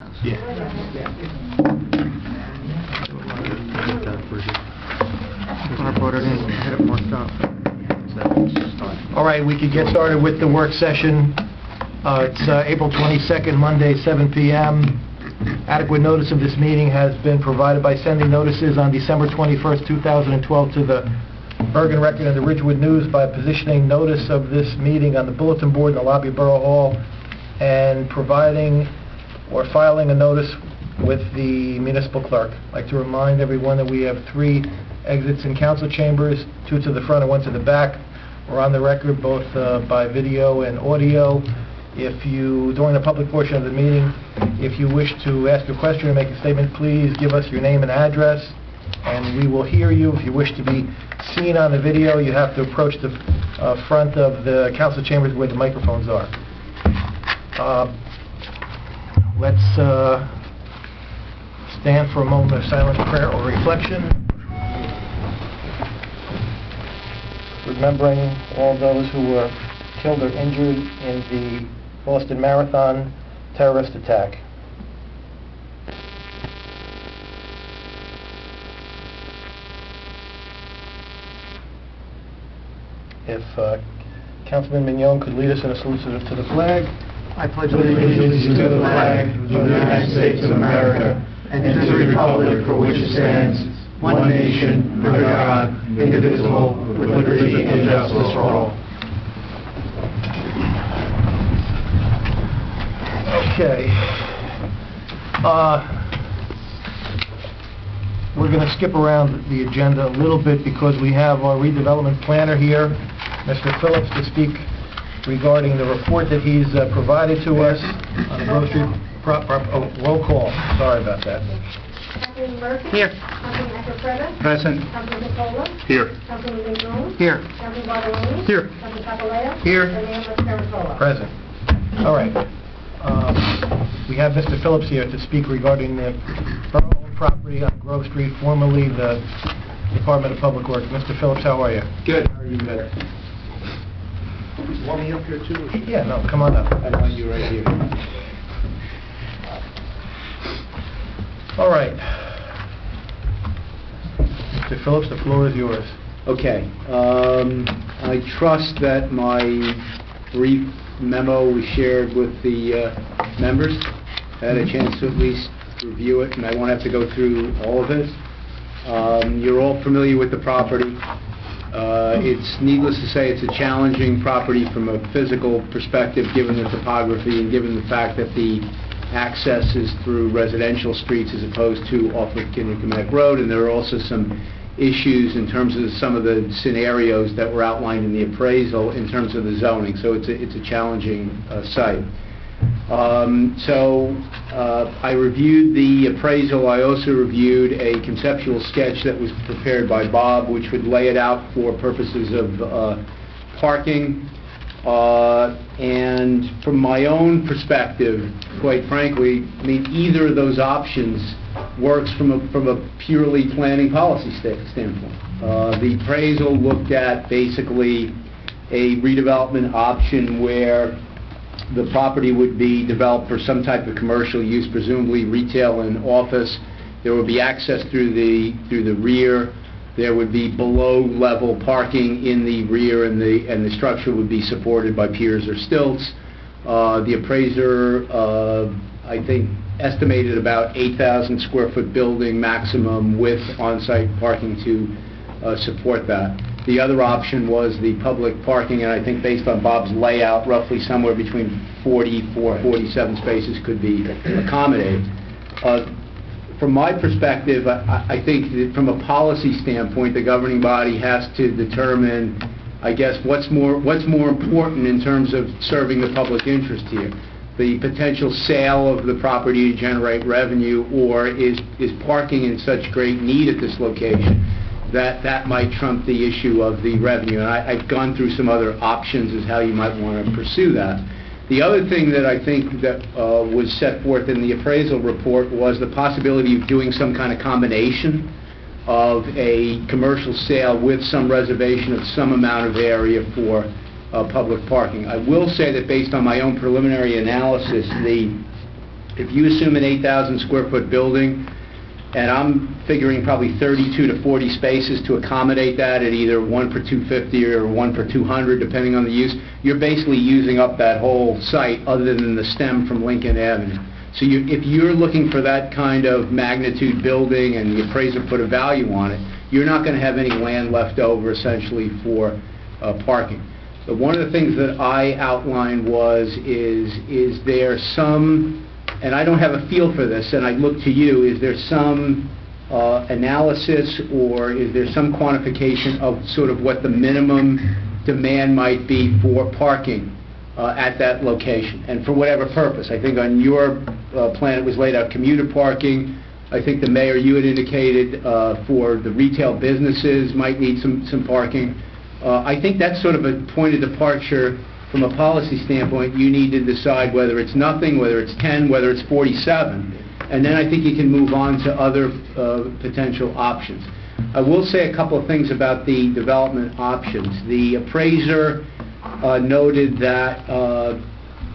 Yeah. All right, we could get started with the work session. It's April 22nd, Monday, 7 p.m. Adequate notice of this meeting has been provided by sending notices on December 21st, 2012 to the Bergen Record and the Ridgewood News by positioning notice of this meeting on the bulletin board in the lobby of Borough Hall and providing or filing a notice with the municipal clerk. I'd like to remind everyone that we have 3 exits in council chambers, 2 to the front and 1 to the back. We're on the record both by video and audio. If you, during the public portion of the meeting, if you wish to ask a question or make a statement, please give us your name and address, and we will hear you. If you wish to be seen on the video, you have to approach the front of the council chambers where the microphones are. Let's stand for a moment of silent prayer or reflection, remembering all those who were killed or injured in the Boston Marathon terrorist attack. If Councilman Mignon could lead us in a salute to the flag. I pledge allegiance to the flag of the United States of America and to the republic for which it stands, one nation, under God, indivisible, with liberty and justice for all. Okay. We're going to skip around the agenda a little bit because we have our redevelopment planner here, Mr. Phillips, to speak regarding the report that he's provided to us on the Grove Street roll call. Sorry about that. Councilman Murphy? Here. Councilman Eccleston? Present. Councilman Nicola? Here. Councilman Mignon? Here. Councilman Bartolini? Here. Councilman Papaleo? Here. And Mayor Mascarentola? Present. All right. We have Mr. Phillips here to speak regarding the borough-owned property on Grove Street, formerly the Department of Public Works. Mr. Phillips, how are you? Good. How are you better? You want me up here too? Yeah, no, come on up. I want you right here. All right. Mr. Phillips, the floor is yours. Okay. I trust that my brief memo was shared with the members. I had a chance to at least review it, and I won't have to go through all of it. You're all familiar with the property. It's needless to say it's a challenging property from a physical perspective, given the topography and given the fact that the access is through residential streets as opposed to off of Kinnickinnick Road, and there are also some issues in terms of some of the scenarios that were outlined in the appraisal in terms of the zoning. So it's a challenging site. I reviewed the appraisal. I also reviewed a conceptual sketch that was prepared by Bob, which would lay it out for purposes of parking. And from my own perspective, quite frankly, I mean, either of those options works from a purely planning policy standpoint. The appraisal looked at basically a redevelopment option where the property would be developed for some type of commercial use, presumably retail and office. There would be access through the rear. There would be below-level parking in the rear, and the structure would be supported by piers or stilts. The appraiser, I think, estimated about 8,000 square foot building maximum with on-site parking to support that. The other option was the public parking, and I think based on Bob's layout, roughly somewhere between 44, 47 spaces could be accommodated. From my perspective, I think that from a policy standpoint, the governing body has to determine, I guess, what's more important in terms of serving the public interest here. The potential sale of the property to generate revenue, or is parking in such great need at this location that might trump the issue of the revenue. And I've gone through some other options as how you might want to pursue that. The other thing that I think that was set forth in the appraisal report was the possibility of doing some kind of combination of a commercial sale with some reservation of some amount of area for public parking. I will say that based on my own preliminary analysis, the If you assume an 8,000 square foot building, and I'm figuring probably 32 to 40 spaces to accommodate that at either 1 per 250 or 1 per 200, depending on the use, you're basically using up that whole site other than the stem from Lincoln Avenue. So if you're looking for that kind of magnitude building and the appraiser put a value on it, you're not going to have any land left over essentially for parking. But one of the things that I outlined is there some, and I don't have a feel for this, and I look to you, is there some analysis or is there some quantification of sort of what the minimum demand might be for parking at that location, and for whatever purpose? I think on your plan it was laid out commuter parking. I think the mayor, you had indicated for the retail businesses might need some parking. I think that's sort of a point of departure from a policy standpoint. You need to decide whether it's nothing, whether it's 10, whether it's 47, and then I think you can move on to other potential options. I will say a couple of things about the development options. The appraiser noted that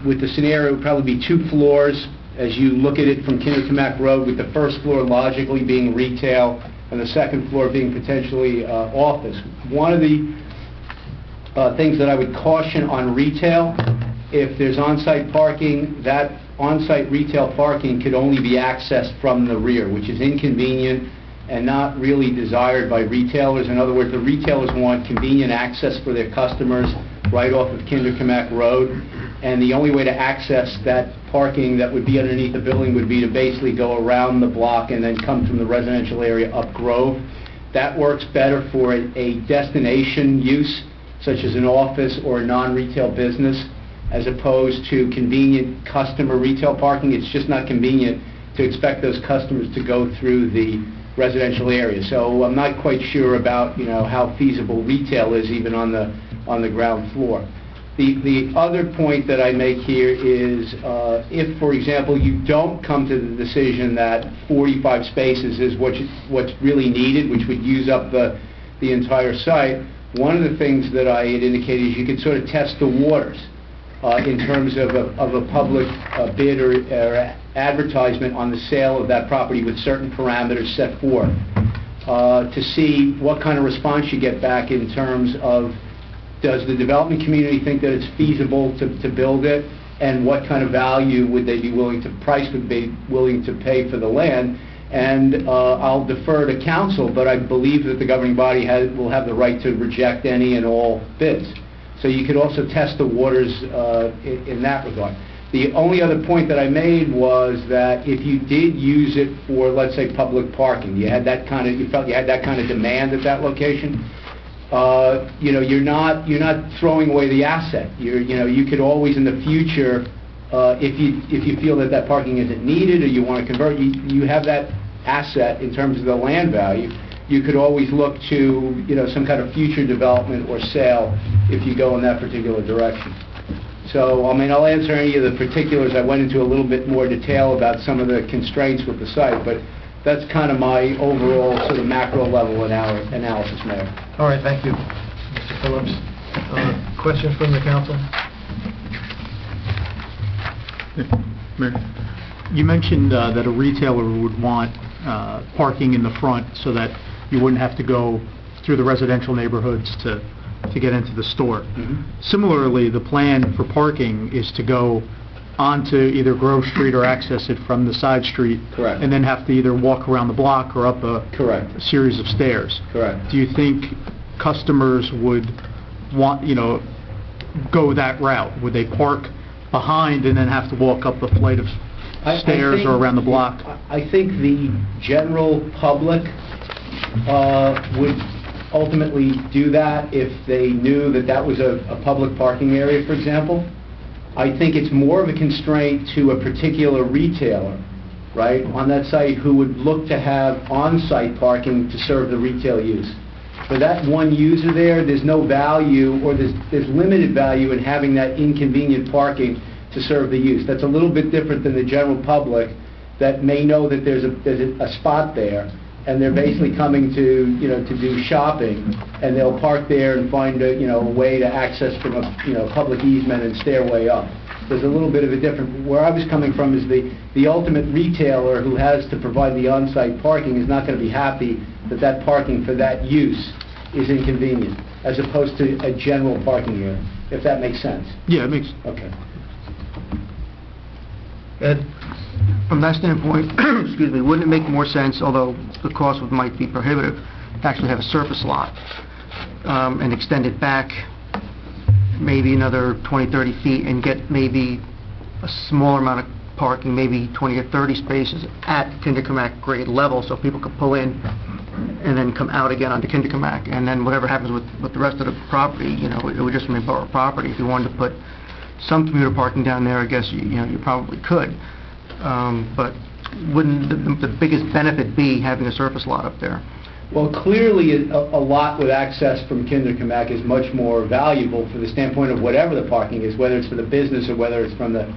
with the scenario, it would probably be 2 floors as you look at it from Kinder-Camac Road, with the first floor logically being retail and the second floor being potentially office. One of the things that I would caution on retail, if there's on-site parking, that on-site retail parking could only be accessed from the rear, which is inconvenient and not really desired by retailers. In other words, the retailers want convenient access for their customers right off of Kinder-Camac Road, and the only way to access that parking that would be underneath the building would be to basically go around the block and then come from the residential area up Grove. That works better for a destination use, such as an office or a non-retail business, as opposed to convenient customer retail parking. It's just not convenient to expect those customers to go through the residential area. So I'm not quite sure about, how feasible retail is even on the ground floor. The other point that I make here is if, for example, you don't come to the decision that 45 spaces is what's really needed, which would use up the entire site, one of the things that I had indicated is you could sort of test the waters in terms of a public bid or advertisement on the sale of that property with certain parameters set forth to see what kind of response you get back in terms of, does the development community think that it's feasible to build it, and what kind of value would they be willing to pay for the land. And I'll defer to council, but I believe that the governing body will have the right to reject any and all bids. So you could also test the waters in that regard. The only other point that I made was that if you did use it for, let's say, public parking, you felt you had that kind of demand at that location, you're not throwing away the asset. You could always in the future, if you feel that parking isn't needed or you want to convert, you have that asset in terms of the land value. You could always look to some kind of future development or sale if you go in that particular direction. So I'll answer any of the particulars. I went into a little bit more detail about some of the constraints with the site, but that's kind of my overall sort of macro level analysis, Mayor. All right, thank you, Mr. Phillips. Questions from the council? Mayor, you mentioned that a retailer would want parking in the front so that you wouldn't have to go through the residential neighborhoods to get into the store. Mm-hmm. Similarly, the plan for parking is to go onto either Grove Street or access it from the side street. Correct. And then have to either walk around the block or up a Correct. series of stairs. Correct. Do you think customers would want, go that route? Would they park behind and then have to walk up a flight of stairs or around the block? I think the general public would ultimately do that if they knew that was a public parking area, for example. I think it's more of a constraint to a particular retailer, right, on that site who would look to have on-site parking to serve the retail use. For that one user there's no value, or there's limited value in having that inconvenient parking to serve the use. That's a little bit different than the general public that may know that there's a spot there, and they're basically coming to do shopping, and they'll park there and find a way to access from a public easement and stairway up. there's a little bit of a different, where I was coming from is the ultimate retailer who has to provide the on-site parking is not going to be happy that that parking for that use is inconvenient, as opposed to a general parking area, if that makes sense. Yeah, it makes, Okay. Ed? From that standpoint, excuse me, wouldn't it make more sense, although the cost might be prohibitive, to actually have a surface lot and extend it back maybe another 20, 30 feet and get maybe a smaller amount of parking, maybe 20 or 30 spaces at Kinderkamak grade level, so people could pull in and then come out again onto Kinderkamak, and then whatever happens with the rest of the property, you know, it would just remain borough property. If you wanted to put some commuter parking down there, I guess you probably could. But wouldn't the biggest benefit be having a surface lot up there? Well, clearly, a lot with access from Kinderkamak is much more valuable for the standpoint of whatever the parking is, whether it's for the business or whether it's from the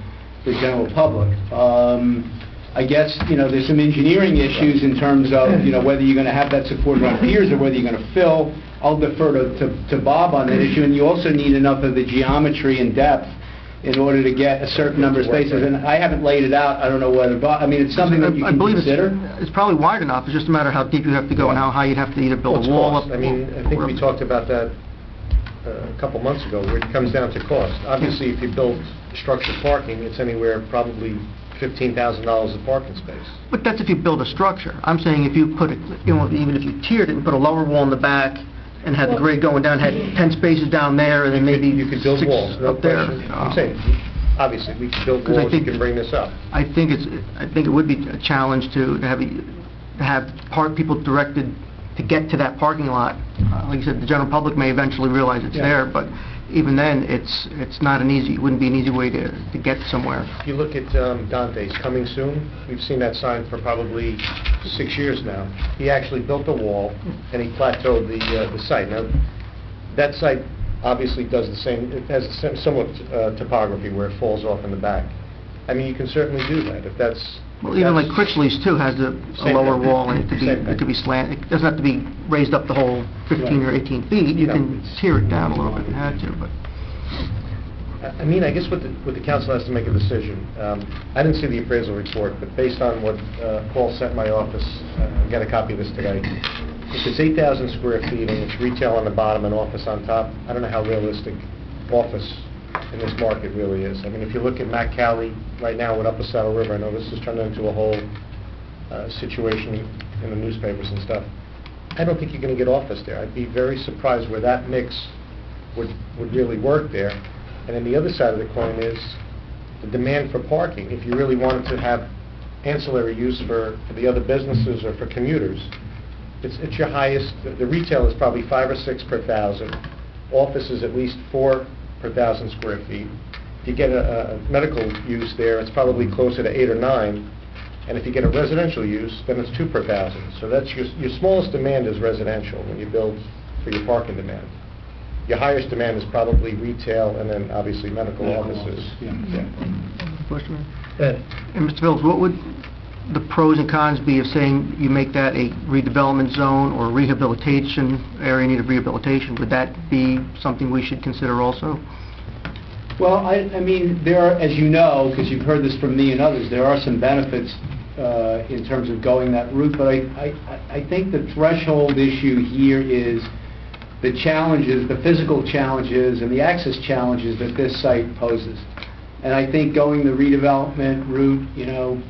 general public. I guess, you know, there's some engineering issues in terms of, you know, whether you're going to have that supported on piers or whether you're going to fill. I'll defer to Bob on that issue, and you also need enough of the geometry and depth in order to get a certain number of spaces, and I haven't laid it out. I don't know whether, I mean, it's something that you can consider. It's probably wide enough. It's just a matter of how deep you have to go and how high you'd have to either build a wall up. I mean, I think we talked about that a couple months ago, where it comes down to cost. Obviously, if you build structured parking, it's anywhere probably $15,000 a parking space. But that's if you build a structure. I'm saying if you put it, you know, even if you tiered it and put a lower wall in the back and had the grade going down, had 10 spaces down there, and then maybe You could build 6 walls, no up there. question. I'm saying, obviously, we could build 'Cause I walls, you think- can bring this up. I think it would be a challenge to have people directed to get to that parking lot. Like you said, the general public may eventually realize it's Yeah. there, but even then, it's not it wouldn't be an easy way to get somewhere. If you look at Dante's Coming Soon, we've seen that sign for probably 6 years now. He actually built a wall, and he plateaued the site. Now, that site obviously does the same, it has a similar topography where it falls off in the back. I mean, you can certainly do that, if that's... Well, even like Critchley's too has a Same lower thing. wall, and it Same thing. could be slant. It doesn't have to be raised up the whole 15 or 18 feet. You No. can tear it down a little bit if you had to, but... I mean, I guess what the council has to make a decision. I didn't see the appraisal report, but based on what Paul sent my office, I got a copy of this today. If it's 8,000 square feet and it's retail on the bottom and office on top, I don't know how realistic office in this market really is. I mean, if you look at Matt Cali right now with Upper Saddle River, I know this has turned into a whole situation in the newspapers and stuff. I don't think you're going to get office there. I'd be very surprised where that mix would really work there. And then the other side of the coin is the demand for parking. If you really wanted to have ancillary use for the other businesses or for commuters, it's your highest. The retail is probably 5 or 6 per thousand. Office is at least 4 per thousand square feet. If you get a medical use there, it's probably closer to 8 or 9. And if you get a residential use, then it's 2 per thousand. So that's your smallest demand is residential when you build for your parking demand. Your highest demand is probably retail and then obviously medical offices. Question? Ed? And Mr. Phillips, what would the pros and cons be of saying you make that a redevelopment zone or rehabilitation area, need of rehabilitation? Would that be something we should consider also? Well, I mean, there are, as you know, because you've heard this from me and others, there are some benefits in terms of going that route, but I think the threshold issue here is the challenges, the physical challenges and the access challenges that this site poses. And I think going the redevelopment route, you know,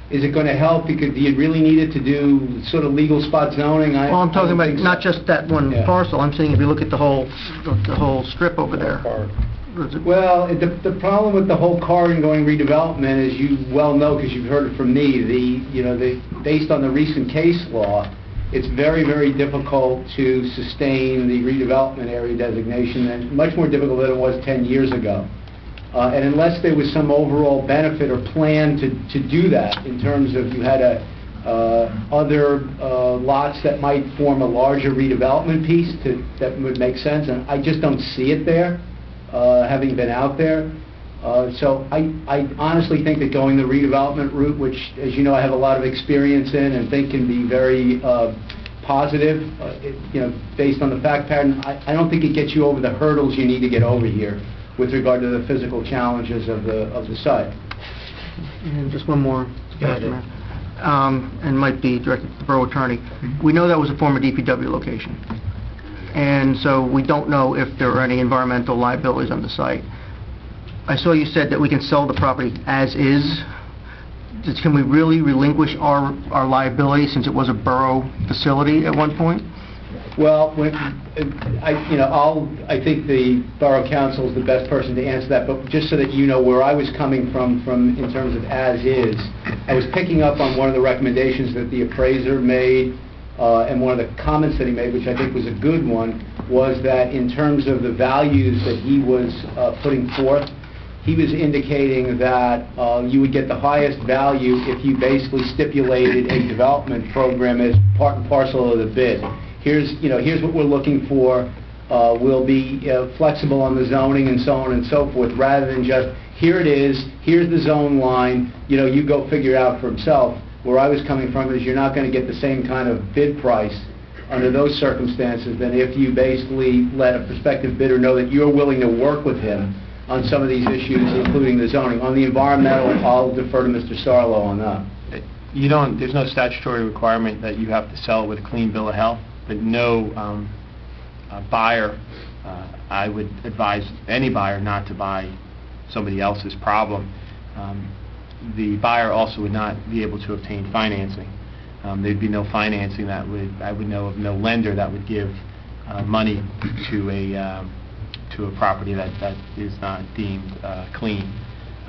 is it going to help? Because do you really need it to do sort of legal spot zoning? Well, I'm talking I don't about think so. not just that one Yeah. parcel. I'm saying if you look at the whole strip over there. Well, the problem with the whole corridor going redevelopment, as you well know, because you've heard it from me, based on the recent case law, it's very, very difficult to sustain the redevelopment area designation, and much more difficult than it was 10 years ago. And unless there was some overall benefit or plan to do that, in terms of you had other lots that might form a larger redevelopment piece that would make sense, and I just don't see it there, having been out there. So I honestly think that going the redevelopment route, which, as you know, I have a lot of experience in and think can be very positive, based on the fact pattern, I don't think it gets you over the hurdles you need to get over here with regard to the physical challenges of the site. And just one more, Go ahead. Mr. Mayor. And might be directed to the Borough Attorney. We know that was a former DPW location, and so we don't know if there are any environmental liabilities on the site. I saw you said that we can sell the property as is. Can we really relinquish our liability since it was a borough facility at one point? Well, I think the Borough Council is the best person to answer that, but just so that you know where I was coming from in terms of as-is, I was picking up on one of the recommendations that the appraiser made, and one of the comments that he made, which I think was a good one, was that in terms of the values that he was putting forth, he was indicating that you would get the highest value if you basically stipulated a development program as part and parcel of the bid. Here's what we're looking for. We'll be flexible on the zoning and so on and so forth, rather than just, here it is, here's the zone line, you go figure it out for himself. Where I was coming from is you're not going to get the same kind of bid price under those circumstances than if you basically let a prospective bidder know that you're willing to work with him on some of these issues, including the zoning. On the environmental, I'll defer to Mr. Sarlo on that. There's no statutory requirement that you have to sell it with a clean bill of health, but no buyer, I would advise any buyer not to buy somebody else's problem. The buyer also would not be able to obtain financing. There'd be no financing I would know of no lender that would give money to a property that is not deemed clean.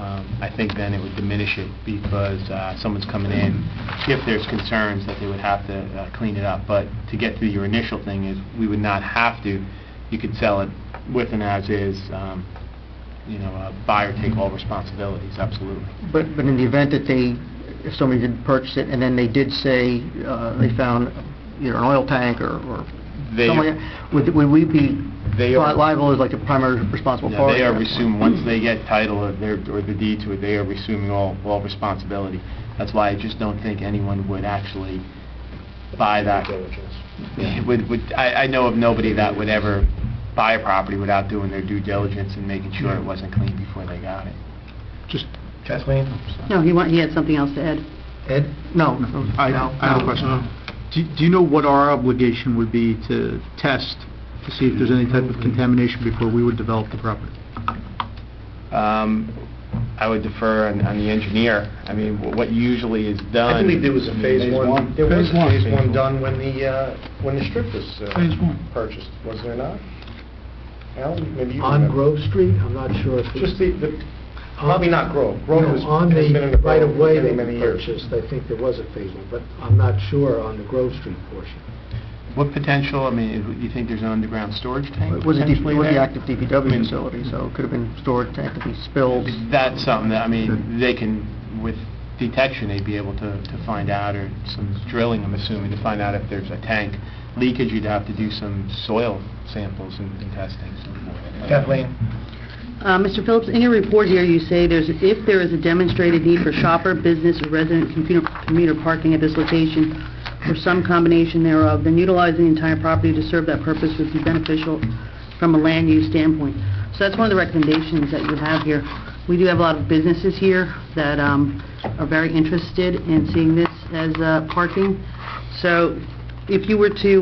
I think then it would diminish it because someone's coming in, if there's concerns that they would have to clean it up. But to get to your initial thing is, we would not have to. You could sell it with an as-is, a buyer take all responsibilities, absolutely. But in the event that if somebody did purchase it and then they did say they found either an oil tank or something like that, would we be liable as like a primary responsible party? They are assuming, once they get title or the deed to it, they are assuming all responsibility. That's why I just don't think anyone would actually buy that. I know of nobody that would ever buy a property without doing their due diligence and making sure it wasn't clean before they got it. Just, Kathleen? No, he had something else to add. Ed? No. I have a question. Do you know what our obligation would be to test to see if there's any type of contamination before we would develop the property? I would defer on the engineer. I mean, what usually is done... I believe there was a phase one. There was a phase one done when the strip was Phase one. purchased, was there not? Alan, maybe you On remember. Grove Street, I'm not sure if... Just probably not Grove. Grove No, has on been in the the borough right-of-way for they many years. purchased, I think there was a phase one, but I'm not sure on the Grove Street portion. What potential, I mean, do you think there's an underground storage tank? It was a potentially the there? active DPW facility, so it could have been stored, tank could be spilled. That's something that, I mean, they can, with detection, they'd be able to find out, or some drilling, I'm assuming, to find out if there's a tank. Leakage, you'd have to do some soil samples and testing. Kathleen? Mr. Phillips, in your report here, you say if there is a demonstrated need for shopper, business, or resident commuter parking at this location, or some combination thereof, then utilizing the entire property to serve that purpose would be beneficial from a land use standpoint. So that's one of the recommendations that you have here. We do have a lot of businesses here that are very interested in seeing this as parking. So if you were to,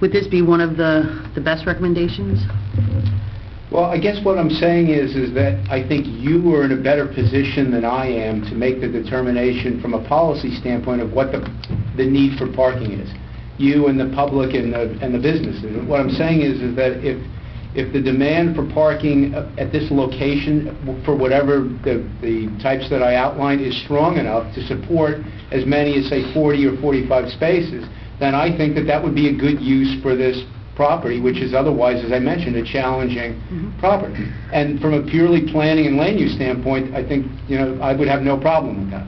would this be one of the best recommendations? Well, I guess what I'm saying is that I think you are in a better position than I am to make the determination from a policy standpoint of what the need for parking is. You and the public and the businesses. And what I'm saying is that if the demand for parking at this location, for whatever the types that I outlined, is strong enough to support as many as, say, 40 or 45 spaces, then I think that would be a good use for this property, which is otherwise, as I mentioned, a challenging property. And from a purely planning and land use standpoint, I think, I would have no problem with that.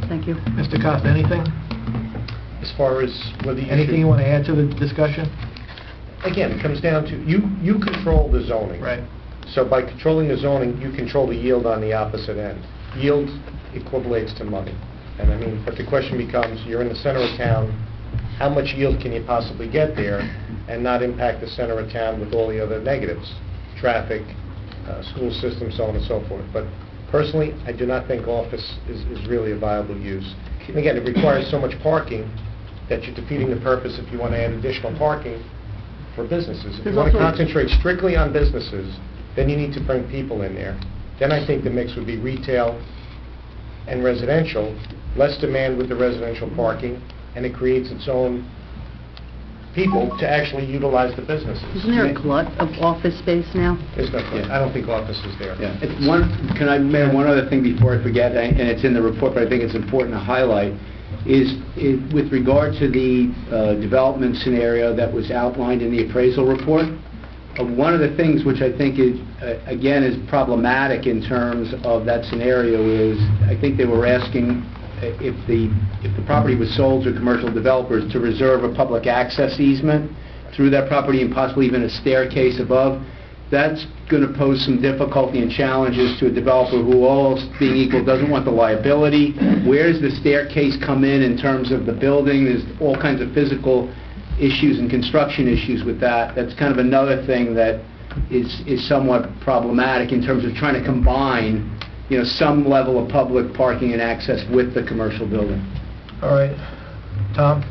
Thank you. Mr. Costa, anything? As far as whether you Anything should- you want to add to the discussion? Again, it comes down to, you control the zoning. Right. So by controlling the zoning, you control the yield on the opposite end. Yield equivalates to money. And I mean, but the question becomes, you're in the center of town, how much yield can you possibly get there and not impact the center of town with all the other negatives? Traffic, school system, so on and so forth. But personally, I do not think office is really a viable use. And again, it requires so much parking that you're defeating the purpose if you want to add additional parking for businesses. If you There's want to also- concentrate strictly on businesses, then you need to bring people in there. Then I think the mix would be retail and residential, less demand with the residential parking, and it creates its own people to actually utilize the businesses. Isn't there a glut of office space now? There's no, I don't think office is there. Yeah. Can I, Mayor, one other thing before I forget, and it's in the report, but I think it's important to highlight, is with regard to the development scenario that was outlined in the appraisal report, one of the things which I think is, again, is problematic in terms of that scenario is, I think they were asking if the property was sold to commercial developers to reserve a public access easement through that property and possibly even a staircase above. That's going to pose some difficulty and challenges to a developer who, all being equal, doesn't want the liability. Where does the staircase come in terms of the building? There's all kinds of physical issues and construction issues with that. That's kind of another thing that is somewhat problematic in terms of trying to combine, some level of public parking and access with the commercial building. All right. Tom?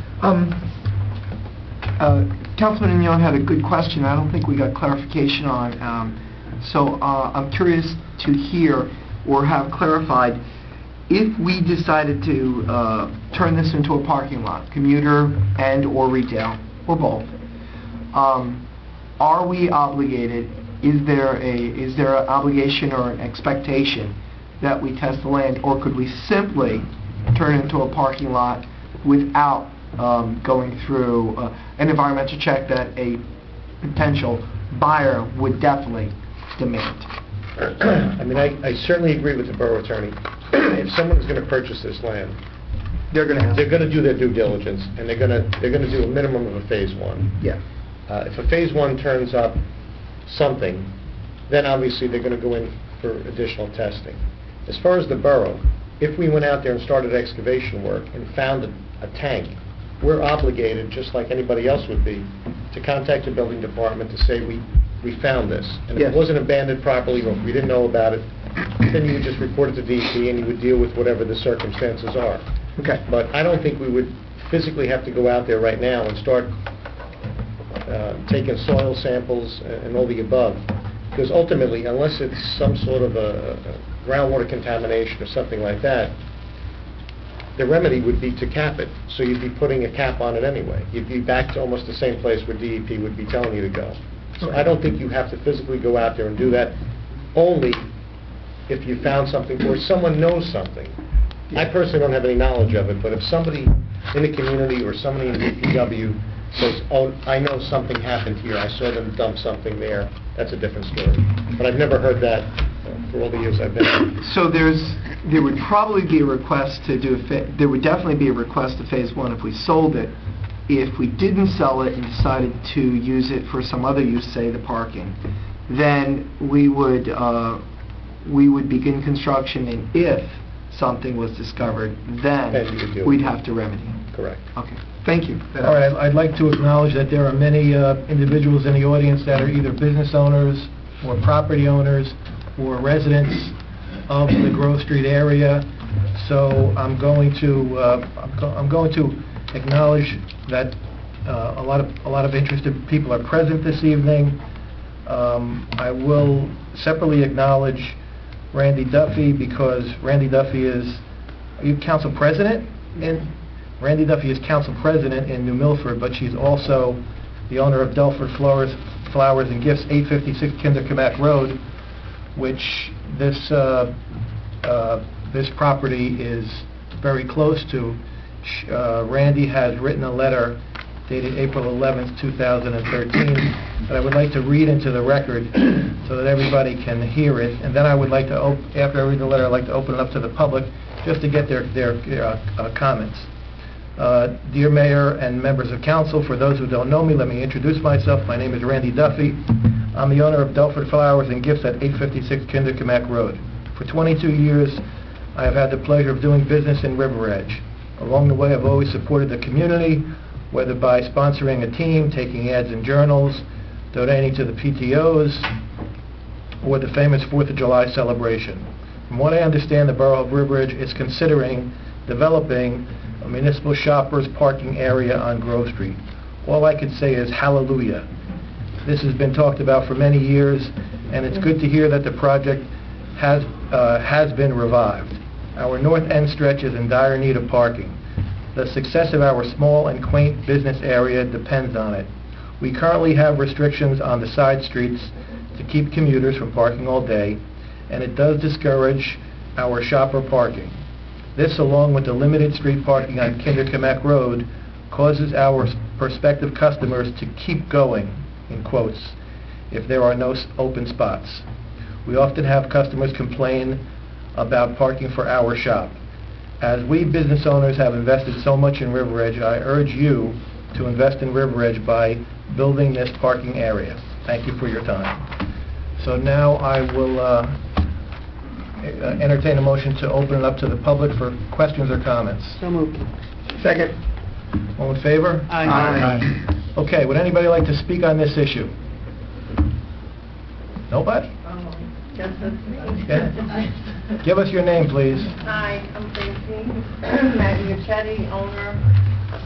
Councilman Young had a good question. I don't think we got clarification on. So I'm curious to hear or have clarified, if we decided to turn this into a parking lot, commuter and or retail, or both, are we obligated, is there an obligation or an expectation that we test the land, or could we simply turn it into a parking lot without going through an environmental check that a potential buyer would definitely demand? I mean, I certainly agree with the borough attorney. If someone's going to purchase this land, They're going to have... they're going to do their due diligence, and they're going to do a minimum of a phase one. Yeah. If a phase one turns up something, then obviously they're going to go in for additional testing. As far as the borough, if we went out there and started excavation work and found a tank, we're obligated, just like anybody else would be, to contact the building department to say we found this. And if Yes. it wasn't abandoned properly, or if we didn't know about it, then you would just report it to DEP and you would deal with whatever the circumstances are. Okay. But I don't think we would physically have to go out there right now and start taking soil samples and all the above. Because ultimately, unless it's some sort of a groundwater contamination or something like that, the remedy would be to cap it. So you'd be putting a cap on it anyway. You'd be back to almost the same place where DEP would be telling you to go. So I don't think you have to physically go out there and do that, only if you found something or someone knows something. I personally don't have any knowledge of it, but if somebody in the community or somebody in DPW says, oh, I know something happened here, I saw them dump something there, that's a different story. But I've never heard that for all the years I've been here. So there would probably be a request to do there would definitely be a request to phase one if we sold it. If we didn't sell it and decided to use it for some other use, say the parking, then we would begin construction, and if something was discovered, Then you would then do it. we'd have to remedy. Correct. Okay, thank you. All right, I'd like to acknowledge that there are many individuals in the audience that are either business owners or property owners or residents of the Grove Street area. So I'm going to acknowledge that a lot of interested people are present this evening. I will separately acknowledge Randy Duffy, because Randy Duffy is, are you council president? Randy Duffy is council president in New Milford, but she's also the owner of Delford Flowers and Gifts, 856 Kinderkamak Road, which this property is very close to. Randy has written a letter dated April 11th, 2013, that I would like to read into the record so that everybody can hear it. And then I would like to, after I read the letter, I'd like to open it up to the public just to get their comments. Dear Mayor and members of council, for those who don't know me, let me introduce myself. My name is Randy Duffy. I'm the owner of Delford Flowers and Gifts at 856 Kinderkamak Road. For 22 years, I have had the pleasure of doing business in River Edge. Along the way, I've always supported the community, whether by sponsoring a team, taking ads in journals, donating to the PTOs, for the famous 4th of July celebration. From what I understand, the Borough of River Edge is considering developing a municipal shoppers parking area on Grove Street. All I can say is hallelujah. This has been talked about for many years, and it's good to hear that the project has been revived. Our north end stretch is in dire need of parking. The success of our small and quaint business area depends on it. We currently have restrictions on the side streets to keep commuters from parking all day, and it does discourage our shopper parking. This, along with the limited street parking on Kinderkamek Road, causes our prospective customers to keep going, in quotes, if there are no open spots. We often have customers complain about parking for our shop. As we business owners have invested so much in River Edge, I urge you to invest in River Edge by building this parking area. Thank you for your time. So now I will entertain a motion to open it up to the public for questions or comments. So moved. Second. All in favor? Aye. Okay, would anybody like to speak on this issue? Nobody? Yes, that's me. Yeah. Give us your name, please. Hi, I'm Tracy Maggie Uccetti, owner,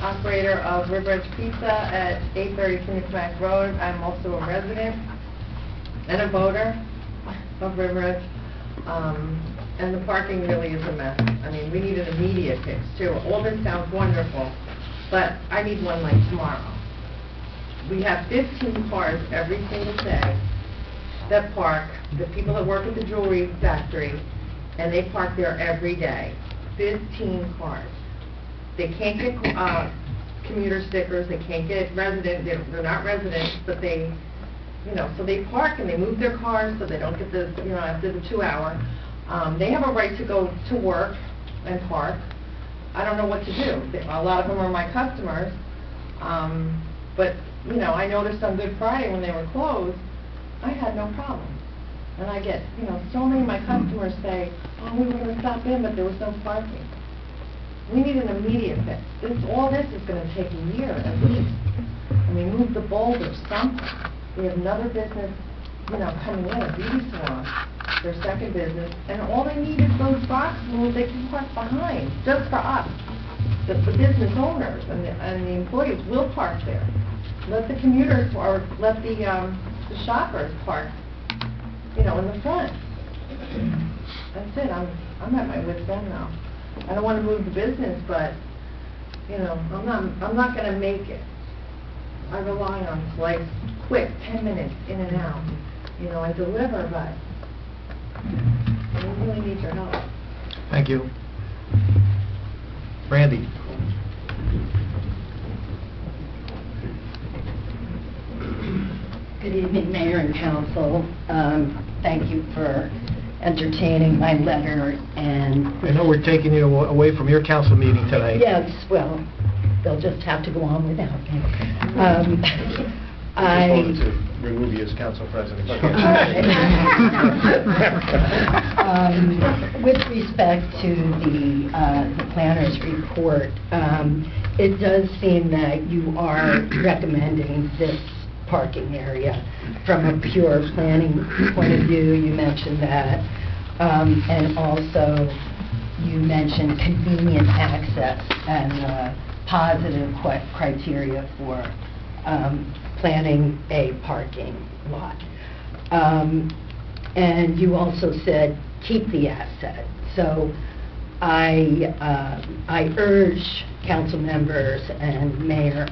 operator of River Edge Pizza at 830 Kinderkamek Road. I'm also a resident and a voter of River Edge. And the parking really is a mess. I mean, we need an immediate fix, too. All this sounds wonderful, but I need one like tomorrow. We have 15 cars every single day that park, the people that work at the jewelry factory, and they park there every day. 15 cars. They can't get commuter stickers, they can't get resident, they're not residents, but they, you know, so they park and they move their cars so they don't get the, you know, after the 2 hour. They have a right to go to work and park. I don't know what to do. A lot of them are my customers, but, you know, I noticed on Good Friday when they were closed, I had no problem. And I get, you know, so many of my customers say, oh, we were going to stop in, but there was no parking. We need an immediate fix. All this is going to take a year at least. I mean, move the boulders, something. We have another business, you know, coming in, a beauty salon, their second business, and all they need is those boxes moved. They can park behind, just for us. The business owners and the employees will park there. Let the commuters, or let the shoppers park, you know, in the front. That's it. I'm at my wit's end now. I don't want to move the business, but, you know, I'm not going to make it. I rely on, like, quick, 10 minutes in and out. You know, I deliver, but we really need your help. Thank you. Randy? Good evening, Mayor and Council. Thank you for entertaining my letter, and... I know we're taking you away from your council meeting tonight. Yes, well, they'll just have to go on without me. I voted to remove you as council president. With respect to the planner's report, it does seem that you are recommending this parking area from a pure planning point of view. You mentioned that, and also you mentioned convenient access and positive criteria for planning a parking lot. And you also said keep the asset. So I urge council members and mayor,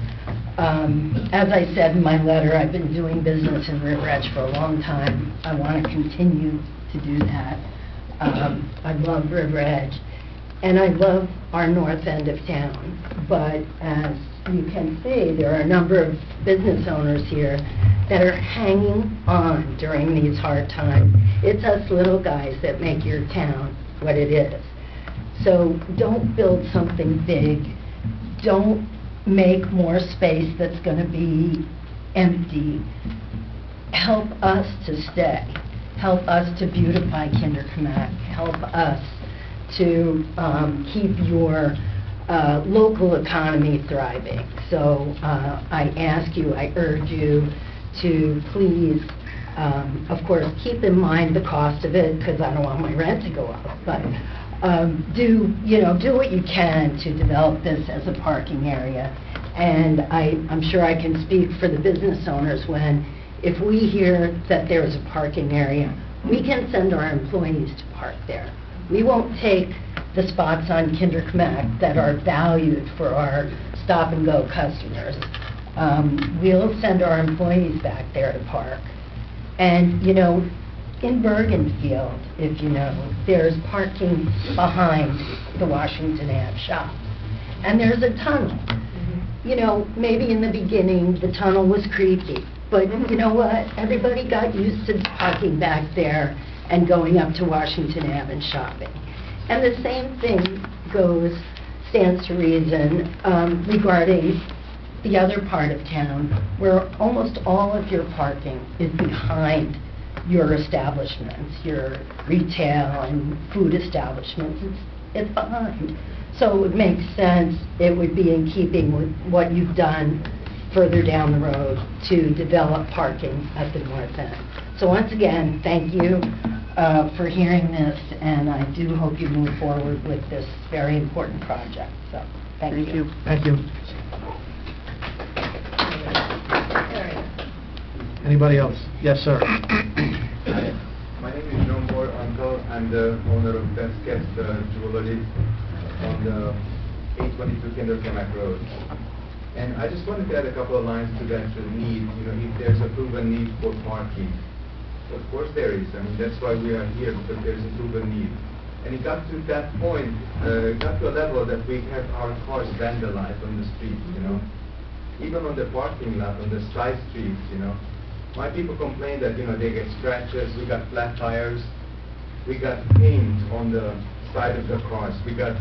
as I said in my letter, I've been doing business in River Edge for a long time. I want to continue to do that. I love River Edge, and I love our north end of town. But as you can see, there are a number of business owners here that are hanging on during these hard times. It's us little guys that make your town what it is. So don't build something big. Don't make more space that's going to be empty. Help us to stay. Help us to beautify Kinderkamek. Help us to keep your local economy thriving. So I ask you, I urge you to please Of course, keep in mind the cost of it, because I don't want my rent to go up, but do what you can to develop this as a parking area. And I'm sure I can speak for the business owners if we hear that there's a parking area, we can send our employees to park there. We won't take the spots on Kinderkmack that are valued for our stop-and-go customers. We'll send our employees back there to park. And, in Bergenfield, if you know, there's parking behind the Washington Ave shop. And there's a tunnel. Maybe in the beginning, the tunnel was creaky. But you know what? Everybody got used to parking back there and going up to Washington Ave and shopping. And the same thing stands to reason regarding the other part of town, where almost all of your parking is behind your establishments, your retail and food establishments. It's behind. So it makes sense, it would be in keeping with what you've done further down the road to develop parking at the north end. So once again, thank you for hearing this, and I do hope you move forward with this very important project. So thank you. Thank you. Anybody else? Yes, sir. My name is John Boy Uncle. I'm the owner of Best Guest Jewelry on the 822 Kinderkmack Road. And I just wanted to add a couple of lines to that need, if there's a proven need for parking. Of course there is. I mean, that's why we are here, because there's a proven need. And it got to that point, got to a level that we have our cars vandalized on the streets, Even on the parking lot, on the side streets, My people complain that, they get scratches, we got flat tires, we got paint on the side of the cars, we got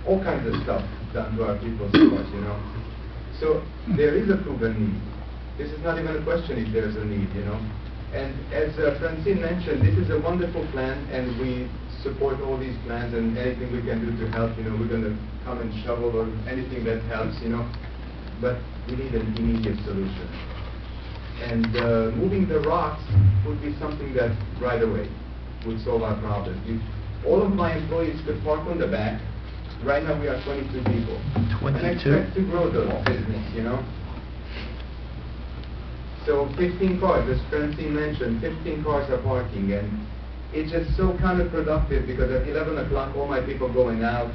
all kinds of stuff done to our people's cars, So there is a proven need. This is not even a question if there's a need, And as Francine mentioned, this is a wonderful plan, and we support all these plans, and anything we can do to help, we're going to come and shovel or anything that helps, But we need an immediate solution. And moving the rocks would be something that right away would solve our problem. If all of my employees could park on the back, right now we are 22 people. 22? And I expect to grow the business, So 15 cars, as Francine mentioned, 15 cars are parking, and it's just so counterproductive, because at 11 o'clock all my people going out,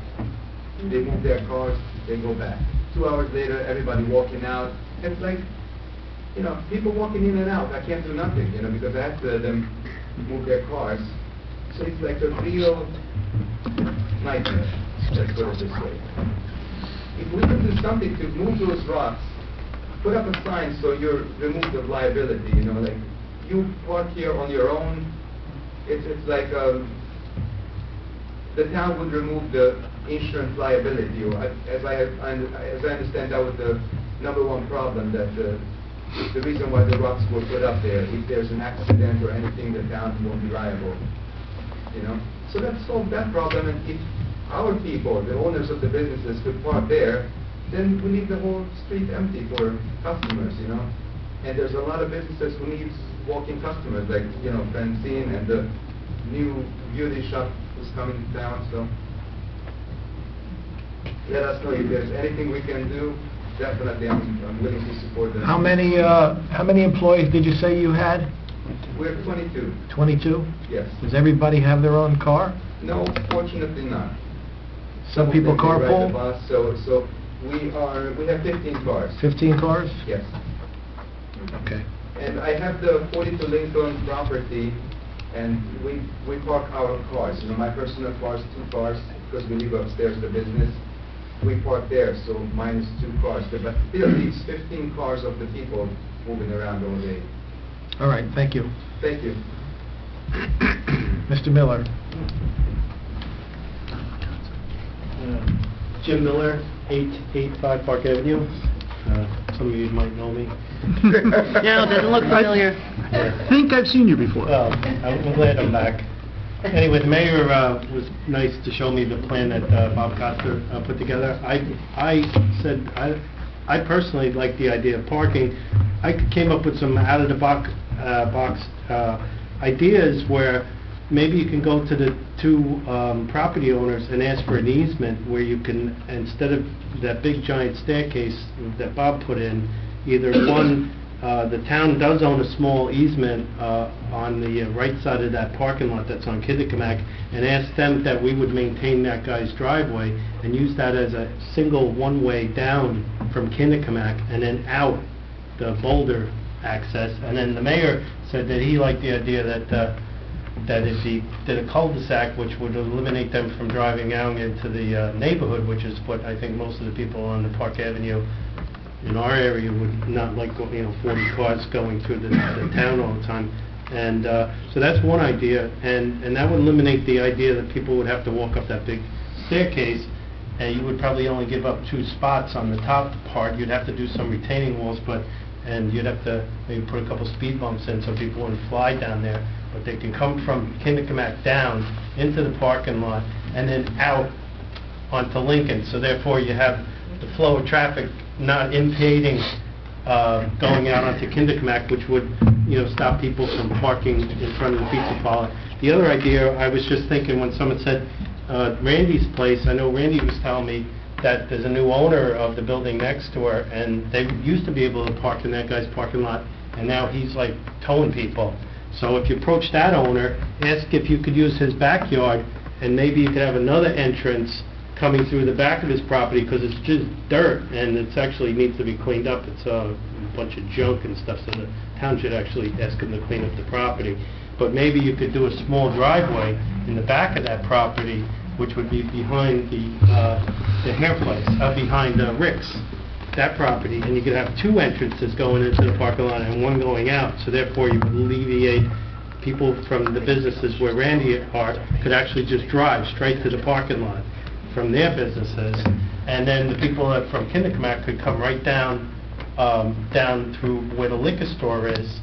they move their cars, they go back. 2 hours later, everybody walking out. It's like, people walking in and out. I can't do nothing, because I have to let them move their cars. So it's like a real nightmare, let's put it this way. If we could do something to move those rocks, put up a sign so you're removed of liability, like you park here on your own, it's like the town would remove the insurance liability. Or as I understand, that was the #1 problem, that the reason why the rocks were put up there. If there's an accident or anything, the town won't be liable. So that solved that problem. And if our people, the owners of the businesses, could park there, then we leave the whole street empty for customers. And there's a lot of businesses who need walking customers, like Francine and the new beauty shop who's coming to town. So let us know if there's anything we can do. Definitely, I'm willing to support that. How many employees did you say you had? We're 22. 22? Yes. Does everybody have their own car? No, fortunately not. Some people of them ride carpool? the bus, so we have 15 cars. 15 cars? Yes. Okay. And I have the 42 Lincoln property, and we park our cars. My personal cars, 2 cars, because we live upstairs, the business. We park there, so mine is 2 cars. But still, it's 15 cars of the people moving around all day. All right, thank you. Thank you. Mr. Miller? Jim Miller, 885 Park Avenue. Some of you might know me. No, it doesn't look familiar. I think I've seen you before. Well, I'm glad I'm back. Anyway, the mayor was nice to show me the plan that Bob Coster put together. I said I personally like the idea of parking. I came up with some out-of-the-box box ideas where maybe you can go to the two property owners and ask for an easement where you can, instead of that big giant staircase that Bob put in, either one, the town does own a small easement on the right side of that parking lot that's on Kinnecamack, and ask them that we would maintain that guy's driveway and use that as a single one-way down from Kinnecamack and then out the Boulder access. And then the mayor said that he liked the idea that if he did a cul-de-sac, which would eliminate them from driving out into the neighborhood, which is what I think most of the people on the Park Avenue in our area would not like, 40 cars going through the town all the time. And so that's one idea, and that would eliminate the idea that people would have to walk up that big staircase, and you would probably only give up 2 spots on the top part. You'd have to do some retaining walls, and you'd have to maybe put a couple speed bumps in so people wouldn't fly down there. But they can come from Kinnecamack down into the parking lot and then out onto Lincoln. So therefore you have the flow of traffic not impeding going out onto Kinnecamack, which would, stop people from parking in front of the pizza parlor. The other idea, I was just thinking when someone said Randy's place, I know Randy was telling me that there's a new owner of the building next to her, and they used to be able to park in that guy's parking lot, and now he's like towing people. So if you approach that owner, ask if you could use his backyard, and maybe you could have another entrance coming through the back of his property, because it's just dirt, and it actually needs to be cleaned up. It's a bunch of junk and stuff, so the town should actually ask him to clean up the property. But maybe you could do a small driveway in the back of that property, which would be behind the hair place, behind Rick's, that property, and you could have 2 entrances going into the parking lot and 1 going out, so therefore you would alleviate people from the businesses where Randy are, could actually just drive straight to the parking lot from their businesses, and then the people from Kinnecamack could come right down through where the liquor store is,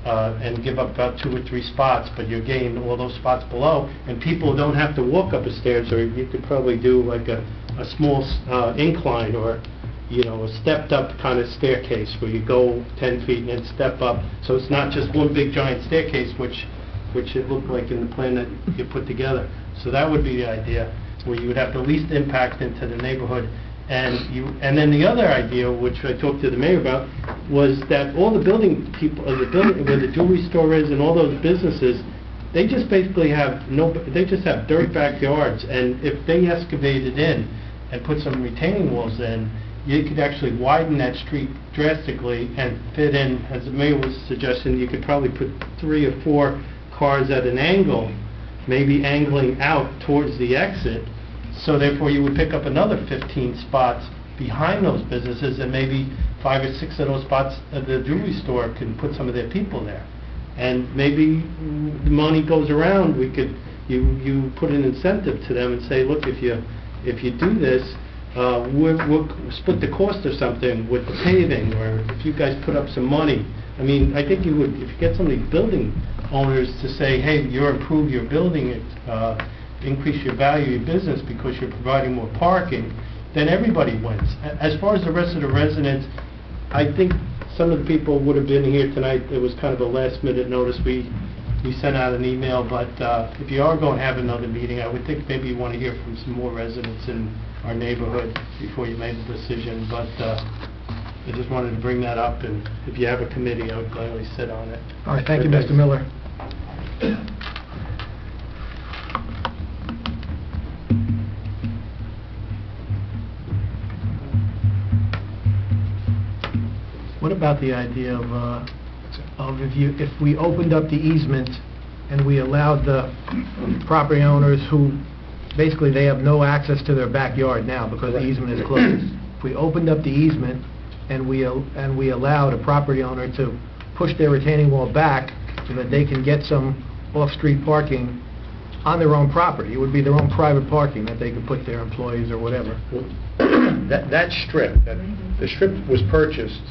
and give up about 2 or 3 spots, but you're gaining all those spots below, and people don't have to walk up the stairs, or you could probably do like a small incline, or a stepped up kind of staircase where you go 10 feet and then step up, so it's not just one big giant staircase, which it looked like in the plan that you put together. So that would be the idea, where you would have the least impact into the neighborhood. And then the other idea, which I talked to the mayor about, was that all the building people, where the jewelry store is and all those businesses, they just basically have they just have dirt backyards, and if they excavated in and put some retaining walls in, you could actually widen that street drastically and fit in, as the mayor was suggesting, you could probably put 3 or 4 cars at an angle, maybe angling out towards the exit, so therefore you would pick up another 15 spots behind those businesses, and maybe 5 or 6 of those spots at the jewelry store can put some of their people there. And maybe the money goes around, you put an incentive to them and say, look, if you do this, we'll split the cost or something with the paving, or if you guys put up some money. I mean, I think you would, if you get some of these building owners to say, hey, you improve your building, increase your value of your business because you're providing more parking, then everybody wins. As far as the rest of the residents, I think some of the people would have been here tonight. It was kind of a last-minute notice. We sent out an email, but if you are going to have another meeting, I would think maybe you want to hear from some more residents in our neighborhood before you made the decision. But I just wanted to bring that up, and if you have a committee, I would gladly sit on it. All right, thank you, Mr. Miller. What about the idea of if we opened up the easement and we allowed the property owners who basically they have no access to their backyard now because the easement is closed. If we opened up the easement and we allowed a property owner to push their retaining wall back so that they can get some off-street parking on their own property, it would be their own private parking that they could put their employees or whatever. That strip, the strip was purchased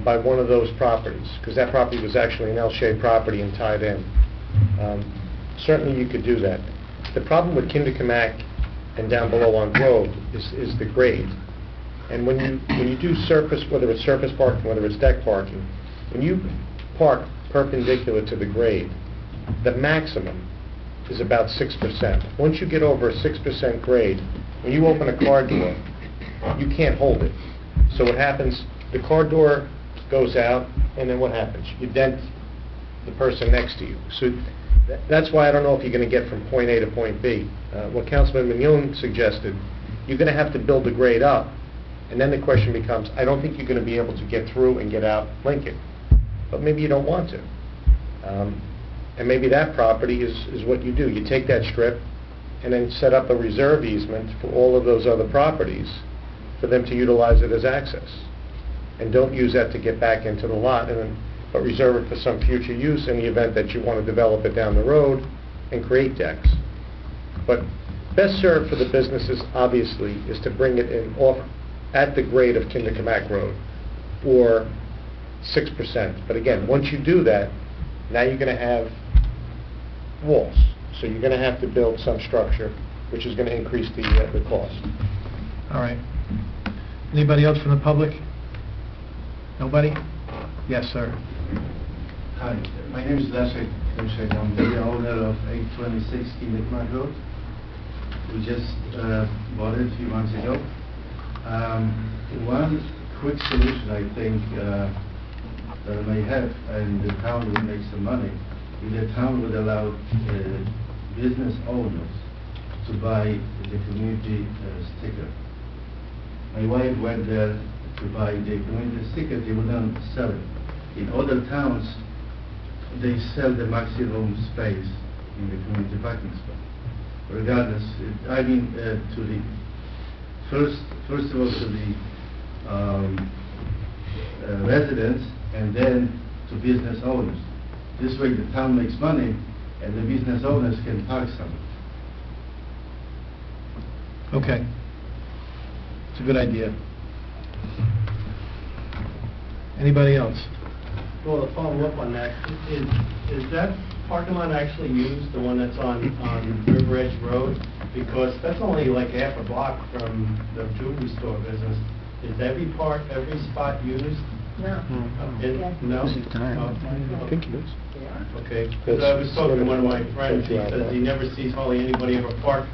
by one of those properties, because that property was actually an L-shaped property and tied in. Certainly you could do that. The problem with Kinnecamack and down below on Grove is the grade. And when you do surface, whether it's surface parking, whether it's deck parking, when you park perpendicular to the grade, the maximum is about 6%. Once you get over a 6% grade, when you open a car door, you can't hold it. So what happens, the car door goes out, and then what happens? You dent the person next to you. So that's why I don't know if you're going to get from point A to point B. What Councilman Mignon suggested, you're going to have to build the grade up, and then the question becomes, I don't think you're going to be able to get through and get out Lincoln. But maybe you don't want to. And maybe that property is what you do. You take that strip and then set up a reserve easement for all of those other properties for them to utilize it as access. And don't use that to get back into the lot, but reserve it for some future use in the event that you want to develop it down the road and create decks. But best served for the businesses, obviously, is to bring it in off at the grade of Kinderkamak Road, or 6%. But again, once you do that, now you're going to have walls. So you're going to have to build some structure, which is going to increase the cost. All right. Anybody else from the public? Nobody? Yes, sir. Hi, my name is Leszek Klimczak. I'm the owner of 826 Kinderkamak Road. We just bought it a few months ago. One quick solution, I think, that I may have, and the town would make some money, if the town would allow business owners to buy the community sticker. My wife went there to buy the community sticker. They would not sell it. In other towns, they sell the maximum space in the community parking spot. Regardless, I mean, to the first of all to the residents, and then to business owners. This way the town makes money and the business owners can park somewhere. Okay. It's a good idea. Anybody else? Well, to follow up on that, is that parking lot actually used, the one that's on River Edge Road? Because that's only like half a block from the jewelry store business. Is every spot used? No. No? I think it is. Okay, because I was talking to one of my friends, he says he never sees hardly anybody ever park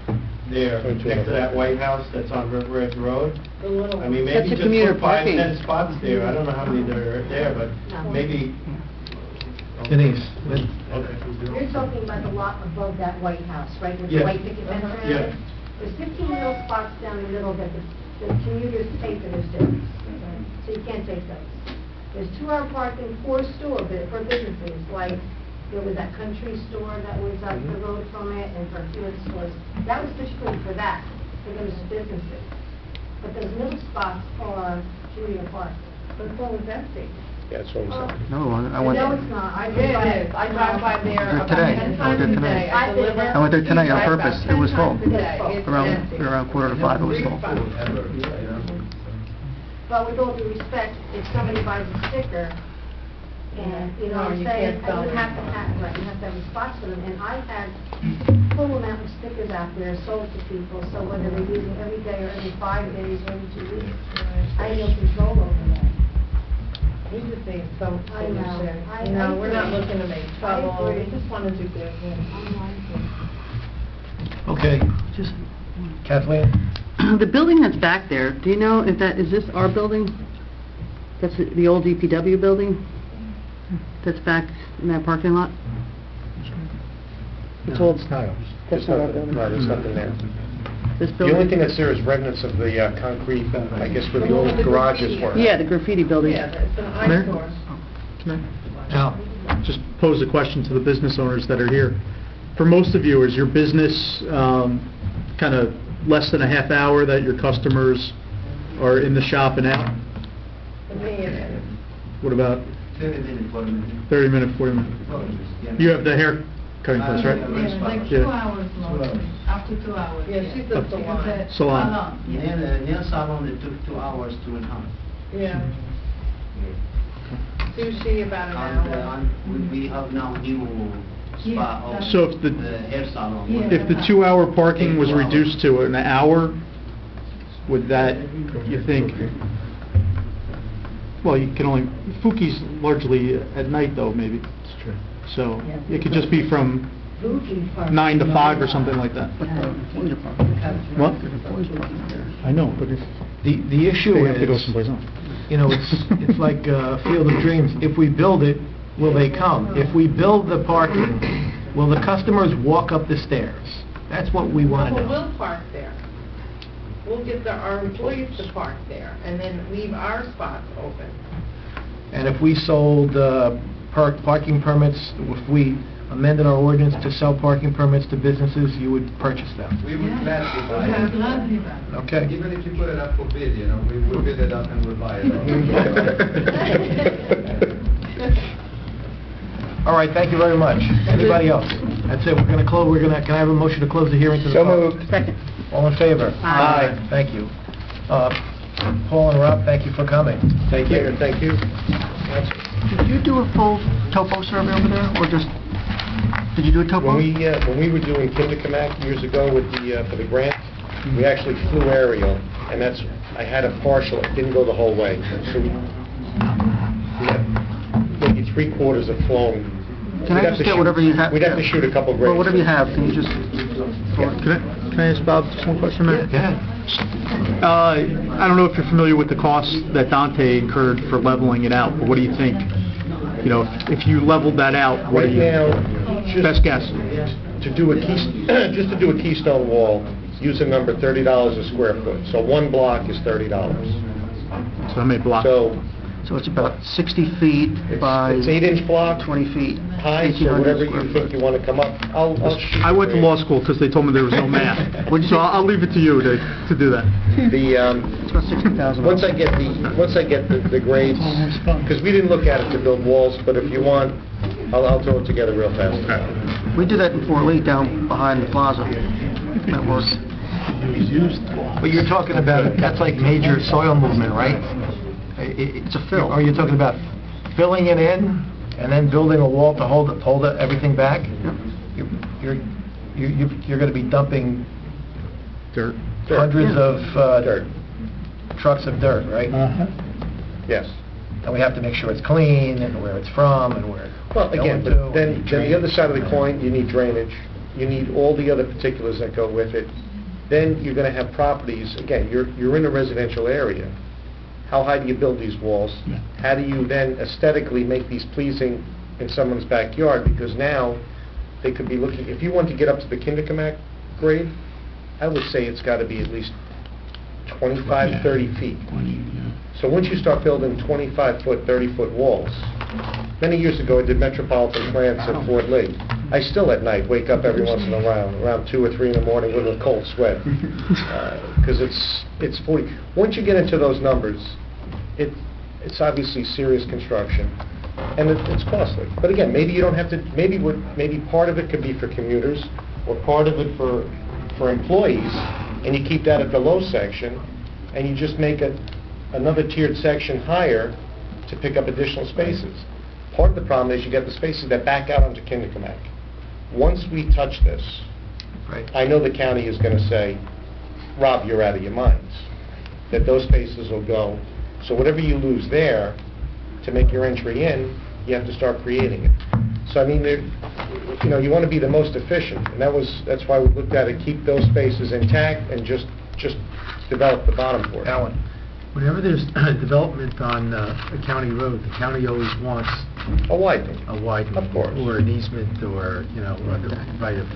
there next to that White House that's on River Edge Road. I mean, maybe That's a just commuter put 5, parking. 10 spots there. I don't know how many there are there, but maybe... Denise? Okay. You're talking about the lot above that White House, right, with Yes. the white picket fence around Yeah. it? There's 15 little spots down the middle that the commuters pay for their stickers, so you can't take those. There's 2-hour parking for businesses, like there was that country store that was up the road from it, and for a few other stores. That was particularly for that, for those businesses. But those middle spots are commuter parking. But it's always empty. Yeah, that's what I'm saying. No, I went No, it's not. I Yeah, it is. I drive by there there about today. 10 I went times there a today. day. I deliver. I went there tonight on I drive purpose. about It was 10 full. times a day. It's empty. Around 4:45 it was full. But with all due respect, if somebody buys a sticker, and, you know what I'm You saying, can't sell you them. have to have, right, you have to have a spot for them, and I've had full amount of stickers out there sold to people, so whether they're using every day or every 5 days or every 2 weeks, I have no control over that. We just need some I know. solution. I You know, we're not agree. looking to make I trouble, we agree. just want to do business. Okay. Just, Kathleen? the building that's back there, do you know if is this our building? That's the old DPW building? That's back in that parking lot? It's old. No, That's there's not our nothing, building. no, there's nothing there. This The building? only thing that's there is remnants of the concrete, I guess, where the old garages were. Yeah, the graffiti building. Yeah, it's an Mayor? eyesore. Al? Just pose a question to the business owners that are here. For most of you, is your business kind of less than a half hour that your customers are in the shop and out? For me, it is. What about 30 minute, 40 minute? You have the hair cutting place, right? Yeah, like Yeah. 2 hours long, up to 2 hours. Yeah, she does the line. Salon. Yeah. salon, it took 2 hours, 2.5. Yeah. Sushi about an hour. We have now new spa So if the hair salon. if the 2-hour parking was reduced to an hour, would that, you think, Well, you can only, Fuki's largely at night, though, maybe. It's true. So it could just be from 9 to 5 or something like that. What? I know, but if The issue they have to go is, someplace else. you know, it's like Field of Dreams. If we build it, will they come? If we build the parking, will the customers walk up the stairs? That's what we want to Well, know. we'll park there. We'll get our employees to park there, and then leave our spots open. And if we sold parking permits, if we amended our ordinance to sell parking permits to businesses, you would purchase them? We would gladly buy Yeah, it. gladly buy. Okay. Even if you put it up for bid, you know, we will bid it up and we'll buy it. All right, thank you very much. Anybody else? That's it, we're going to close, can I have a motion to close the hearing to the public? Second. All in favor? Aye. Thank you. Paul and Rob, thank you for coming. Thank you. Thank you. Did you do a full topo survey over there, or just, did you do a topo? When we were doing Kindercamac years ago with for the grant, we actually flew aerial, and I had a partial, it didn't go the whole way. So we had maybe 3/4 of flown. Can I just get whatever you have? We'd have to shoot a couple grades. Well, whatever you have, can you just... Can I ask Bob just one question, Mayor? Go ahead. I don't know if you're familiar with the costs that Dante incurred for leveling it out, but what do you think? You know, if you leveled that out, what are Right you... now, Best guess. just to do a keystone wall, use a number $30 a square foot. So one block is $30. So how many blocks? So it's about 60 feet by... It's 8-inch block, 20 feet. high, so 1,800 whatever square you foot. think you want to come up, I'll shoot I went to you. law school because they told me there was no math. So I'll leave it to you to do that. It's about 60,000. Once I get the grades, because we didn't look at it to build walls, but if you want, I'll throw it together real fast. We did that in Fort Lee, down behind the plaza. That works. But you're talking about, that's like major soil movement, right? It's a fill. Are you talking about filling it in and then building a wall to hold everything back? You're going to be dumping Dirt. hundreds of Dirt. trucks of dirt, right? Yes. And we have to make sure it's clean and where it's from and where it's Well, going again, to. but then the other side of the coin, you need drainage, you need all the other particulars that go with it. Then you're going to have properties, again, you're in a residential area. How high do you build these walls? How do you then aesthetically make these pleasing in someone's backyard? Because now, they could be looking, if you want to get up to the Kindercamac grade, I would say it's got to be at least 25, 30 feet. So once you start building 25-foot, 30-foot walls, many years ago I did metropolitan plants at Fort Lee. I still at night wake up every once in a while, around 2 or 3 in the morning with a cold sweat, because it's 40. Once you get into those numbers, it's obviously serious construction, and it's costly. But again, maybe you don't have to. Maybe part of it could be for commuters, or part of it for employees, and you keep that at the low section, and you just make another tiered section higher to pick up additional spaces. Part of the problem is you get the spaces that back out onto Kindercamac. Once we touch this, I know the county is going to say, Rob, you're out of your minds, that those spaces will go. So whatever you lose there to make your entry in, you have to start creating it. So I mean, you want to be the most efficient, and that's why we looked at it, keep those spaces intact and just develop the bottom for it. Alan? Whenever there's development on a county road, the county always wants a widening, of course, or an easement, or the right of.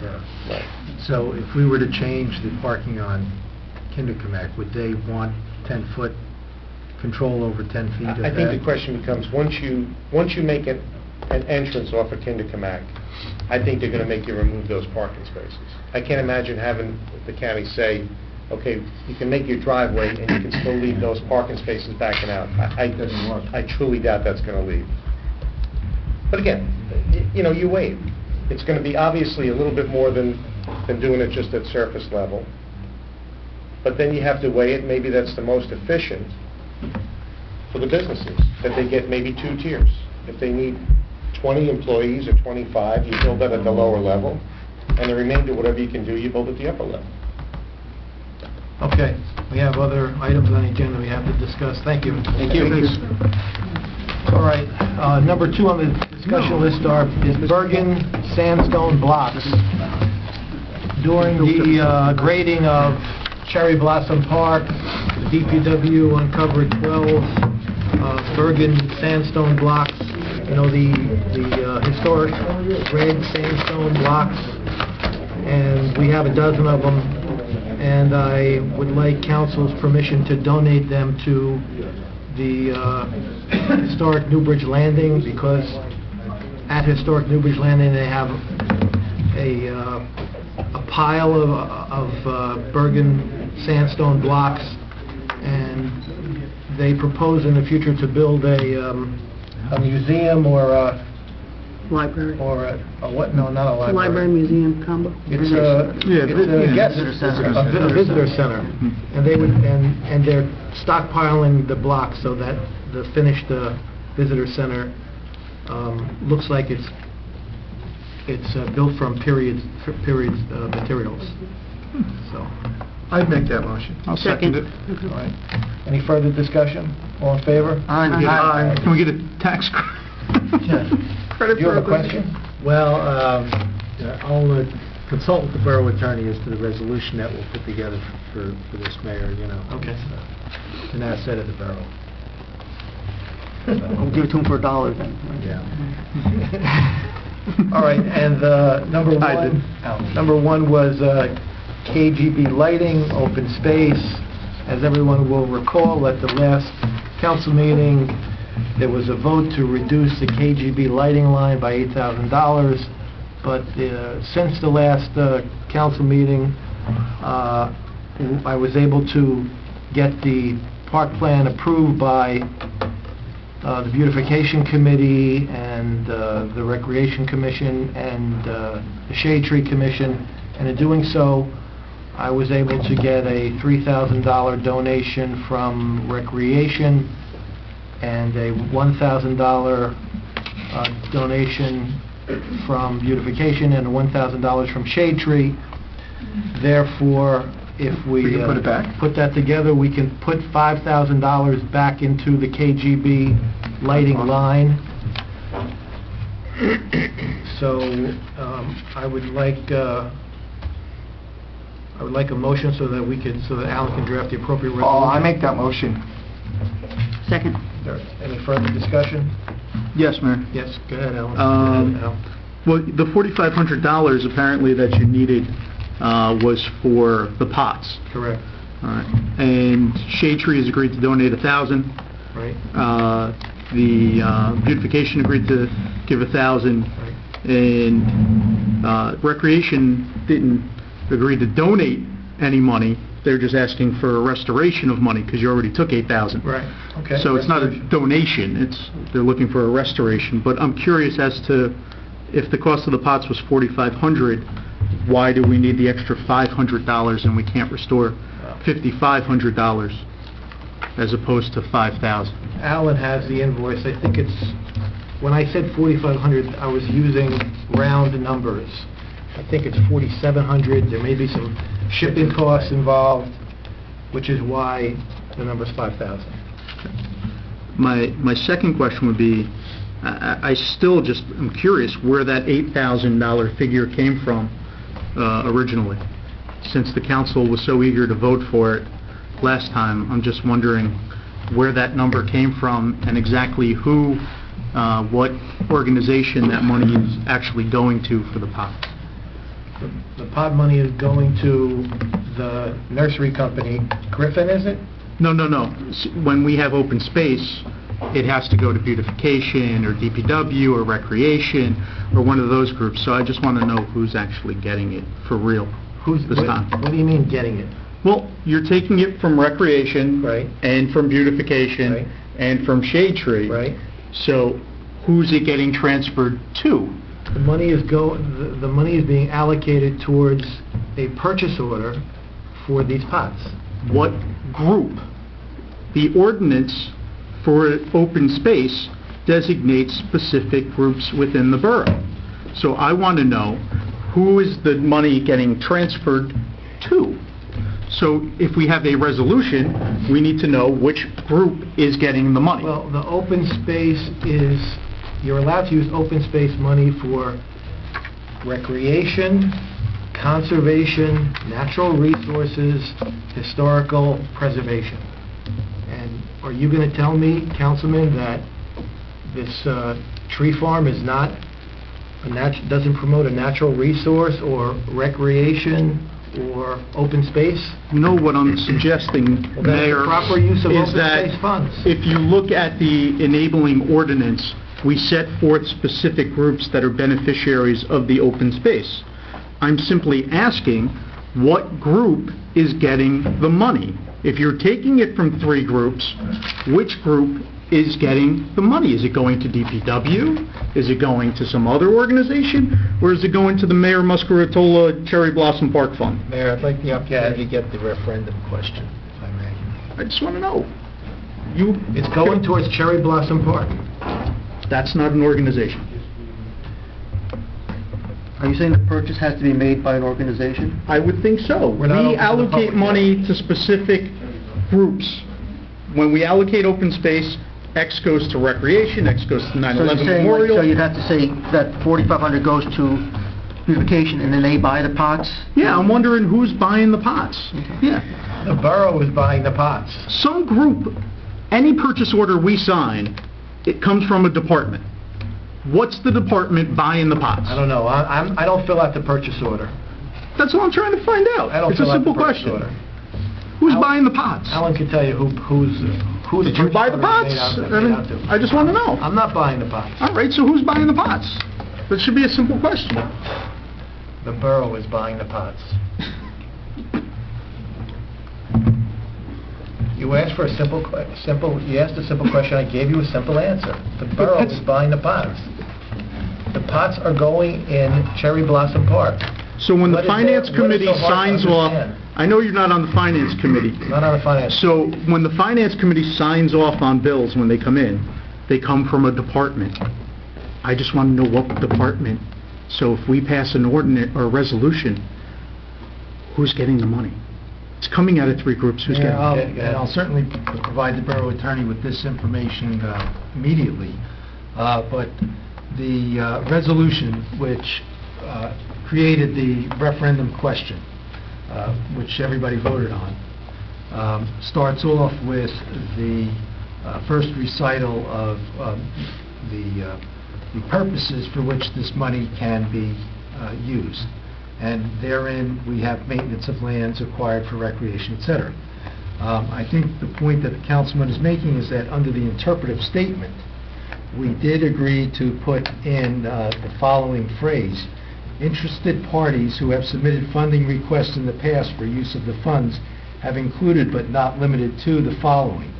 Right. So if we were to change the parking on Kindercamac, would they want 10-foot control over 10 feet of that? I think the question becomes, once you make an entrance off of Kindercamac, I think they're going to make you remove those parking spaces. I can't imagine having the county say, okay, you can make your driveway and you can still leave those parking spaces backing out. I truly doubt that's going to leave. But again, you wait. It's going to be obviously a little bit more than doing it just at surface level. But then you have to weigh it. Maybe that's the most efficient for the businesses, that they get maybe 2 tiers. If they need 20 employees or 25, you build that at the lower level, and the remainder, whatever you can do, you build at the upper level. Okay. We have other items on the agenda we have to discuss. Thank you. Thank you. All right, number 2 on the discussion list is Bergen sandstone blocks. During the grading of Cherry Blossom Park, the DPW uncovered 12 Bergen sandstone blocks. You know, the historic red sandstone blocks, and we have a dozen of them, and I would like council's permission to donate them to the historic Newbridge Landing, because at historic Newbridge Landing they have a pile of Bergen sandstone blocks, and they propose in the future to build a museum or a Library. or a what? No, not a library. Library, museum combo. It's a visitor center, and they would and they're stockpiling the blocks so that the finished visitor center looks like it's built from period materials. So I'd make that motion. I'll second it. all right. Any further discussion? All in favor? Aye. Can we get a tax credit? Do you have a question? Well, I'll consult with the borough attorney as to the resolution that we'll put together for this mayor, you know. Okay. It's an asset of the borough. We'll give it to him for $1 then. Yeah. All right, and number one was KGB lighting, open space. As everyone will recall, at the last council meeting, there was a vote to reduce the KGB lighting line by $8,000, but since the last council meeting, I was able to get the park plan approved by the Beautification Committee and the Recreation Commission and the Shade Tree Commission, and in doing so, I was able to get a $3,000 donation from Recreation and a $1,000 donation from Beautification and a $1,000 from Shade Tree. Therefore, if we can put it back? put that together, we can put $5,000 back into the KGB lighting line. So I would like a motion so that Alan can draft the appropriate resolution. Oh, I make that motion. Second. Is there any further discussion? Yes, Mayor. Yes, go ahead, Alan. Well, the $4,500 apparently that you needed was for the pots. Correct. All right. And Shade Tree has agreed to donate $1,000. Right. The Beautification agreed to give $1,000. Right. And Recreation didn't agree to donate any money. They're just asking for a restoration of money because you already took $8,000. Right. Okay. So it's not a donation. They're looking for a restoration. But I'm curious as to if the cost of the pots was $4,500, why do we need the extra $500 and we can't restore $5,500 as opposed to $5,000? Alan has the invoice. I think when I said $4,500, I was using round numbers. I think it's $4,700. There may be some shipping costs involved, which is why the number's $5,000. My second question would be, I still just am curious where that $8,000 figure came from originally. Since the council was so eager to vote for it last time, I'm just wondering where that number came from and exactly who, what organization that money is actually going to for the pot. The pot money is going to the nursery company. Griffin, is it? No. When we have open space, it has to go to Beautification or DPW or Recreation or one of those groups. So I just want to know who's actually getting it for real this time. What do you mean getting it? Well, you're taking it from Recreation right. and from Beautification right. and from Shade Tree. Right. So who's it getting transferred to? The money is being allocated towards a purchase order for these pots. What group? The ordinance for open space designates specific groups within the borough. So I want to know who is the money getting transferred to. So if we have a resolution, we need to know which group is getting the money. Well, the open space is, you're allowed to use open space money for recreation, conservation, natural resources, historical preservation. And are you going to tell me, Councilman, that this tree farm is not, doesn't promote a natural resource or recreation or open space? No, what I'm suggesting, Well, that's the Mayor, proper use of is open that space funds. if you look at the enabling ordinance, we set forth specific groups that are beneficiaries of the open space. I'm simply asking, what group is getting the money? If you're taking it from 3 groups, which group is getting the money? Is it going to DPW? Is it going to some other organization? Or is it going to the Mayor Muscaratola Cherry Blossom Park Fund? Mayor, I'd like the opportunity to get the referendum question, if I may. I just want to know. It's going towards Cherry Blossom Park. That's not an organization. Are you saying the purchase has to be made by an organization? I would think so. We're not open We to the allocate public money to specific groups. When we allocate open space, X goes to recreation, X goes to So you're 9/11 saying, Memorial. so you'd have to say that 4,500 goes to beautification and then they buy the pots? Yeah, I'm wondering who's buying the pots. Yeah. The borough is buying the pots. Some group, any purchase order we sign, it comes from a department. What's the department buying the pots? I don't know. I don't fill out the purchase order. That's all I'm trying to find out. I don't It's a fill out the simple purchase question. order. Who's Alan- buying the pots? Alan can tell you who's Did you buy the pots? I just want to know. I'm not buying the pots. All right, so who's buying the pots? That should be a simple question. The borough is buying the pots. You asked for a simple, you asked a simple question, I gave you a simple answer. The borough is buying the pots. The pots are going in Cherry Blossom Park. So when the What is Finance there- what is Committee so hard to signs off, understand? I know you're not on the Finance Committee. Not on the finance. So when the Finance Committee signs off on bills when they come in, they come from a department. I just want to know what department. So if we pass an ordinance or a resolution, who's getting the money? It's coming out of 3 groups. Who's Mayor, getting it? and I'll certainly provide the borough attorney with this information immediately, but the resolution which created the referendum question, which everybody voted on, starts off with the first recital of the purposes for which this money can be used. And therein, we have maintenance of lands acquired for recreation, etc. I think the point that the councilman is making is that under the interpretive statement, we did agree to put in the following phrase: interested parties who have submitted funding requests in the past for use of the funds have included but not limited to the following: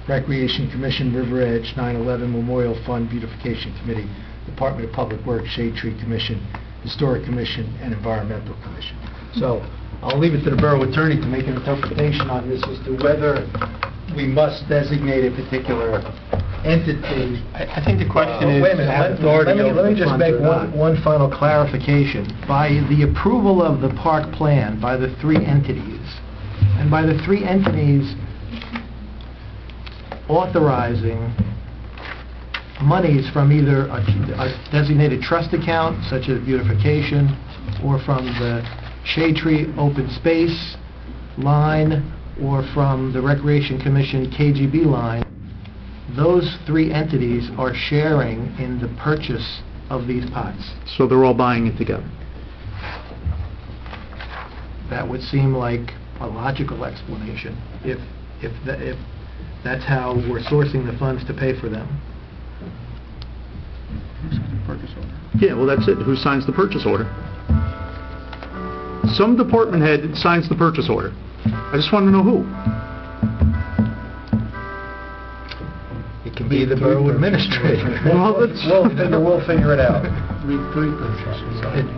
Recreation Commission, River Edge, 9/11 Memorial Fund, Beautification Committee, Department of Public Works, Shade Tree Commission, Historic Commission, and Environmental Commission. So I'll leave it to the borough attorney to make an interpretation on this as to whether we must designate a particular entity. I think the question is... Wait a minute, Let me just make one final clarification. By the approval of the park plan by the 3 entities, and by the 3 entities authorizing monies from either a designated trust account, such as beautification, or from the Shade Tree Open Space line, or from the Recreation Commission KGB line, those 3 entities are sharing in the purchase of these pots. So they're all buying it together. That would seem like a logical explanation, if that's how we're sourcing the funds to pay for them. Yeah, well, that's it. Who signs the purchase order? Some department head signs the purchase order. I just want to know who. It can be the borough administrator. We'll figure it out.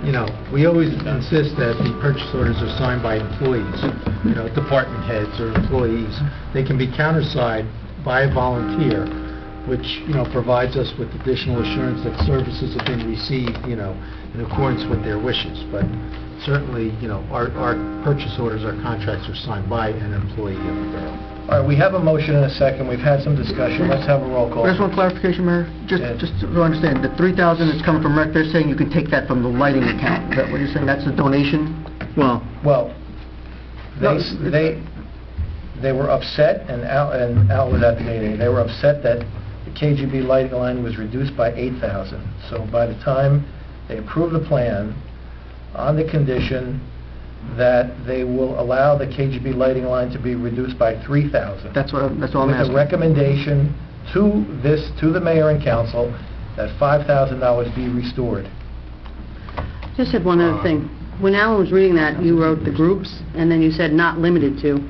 You know, we always insist that the purchase orders are signed by employees, you know, department heads or employees. They can be countersigned by a volunteer, which, provides us with additional assurance that services have been received, in accordance with their wishes. But certainly, our purchase orders, our contracts are signed by an employee of the borough. All right, we have a motion and a second. We've had some discussion. Let's have a roll call. Just one clarification, Mayor, just to understand, the 3,000 that's coming from rec, they're saying you can take that from the lighting account. Is that what you're saying? That's a donation? Well, they were upset, and Al was at the meeting. They were upset that the KGB lighting line was reduced by 8,000. So by the time they approved the plan, on the condition that they will allow the KGB lighting line to be reduced by 3,000. That's all I'm asking. With a recommendation to the mayor and council that $5,000 be restored. Just had one other thing. When Alan was reading that, you wrote the groups, and then you said not limited to.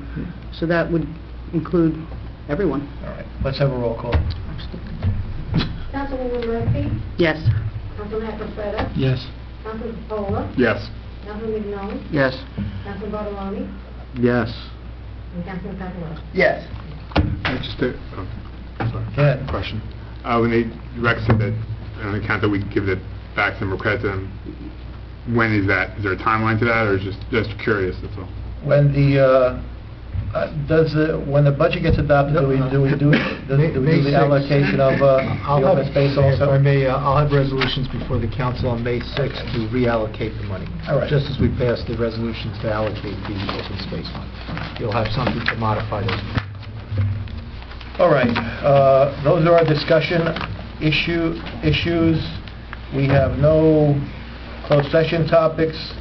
So that would include everyone. All right, let's have a roll call. Councilwoman Murphy? Yes. Councilman Estrada? Yes. Councilman Paula? Yes. Councilman Mignon? Yes. Councilman Bartoloni? Yes. And Councilman Caparella? Yes. Just a Go ahead. question. When they said that on the account that we give it back to them or credit to them, when is that? Is there a timeline to that, or just curious? That's all. When when the budget gets adopted, do we do the allocation of the open space also? If I may, I'll have resolutions before the council on May 6th to reallocate the money. All right. Just as we passed the resolutions to allocate the open space fund. You'll have something to modify those. All right, those are our discussion issues. We have no closed session topics.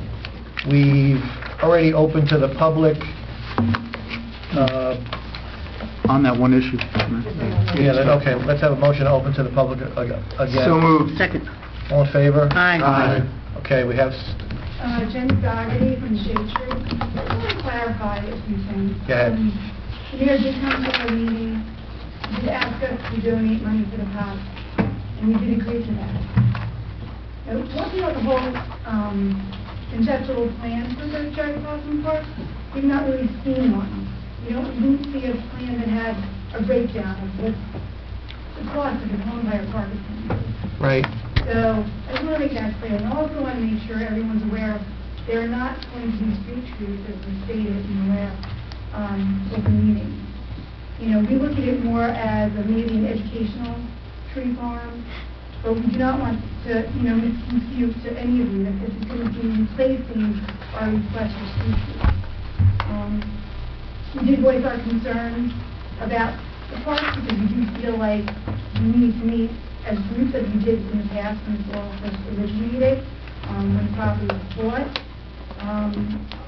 We've already opened to the public. On that one issue. Okay, let's have a motion to open to the public again. So moved. Second. All in favor? Aye. Okay, we have... Jen Dougherty from Shade Tree. I just want to clarify a few things. Go ahead. The mayor did come to our meeting, did ask us to donate money for the park, and we did agree to that. Now, talking about the whole conceptual plan for the Cherry Blossom Park, we've not really seen one. We didn't see a plan that had a breakdown of what the cost of the whole entire park is going to be. Right. So I just want to make that clear. And I also want to make sure everyone's aware of there are not going to be street trees as we stated in the last open meeting. We look at it more as maybe an educational tree farm, but we do not want to, misconstrue to any of you that this is going to be replacing our request for street trees. We did voice our concerns about the park because we do feel like we need to meet as groups as we did in the past when this all first originated, when the property was bought.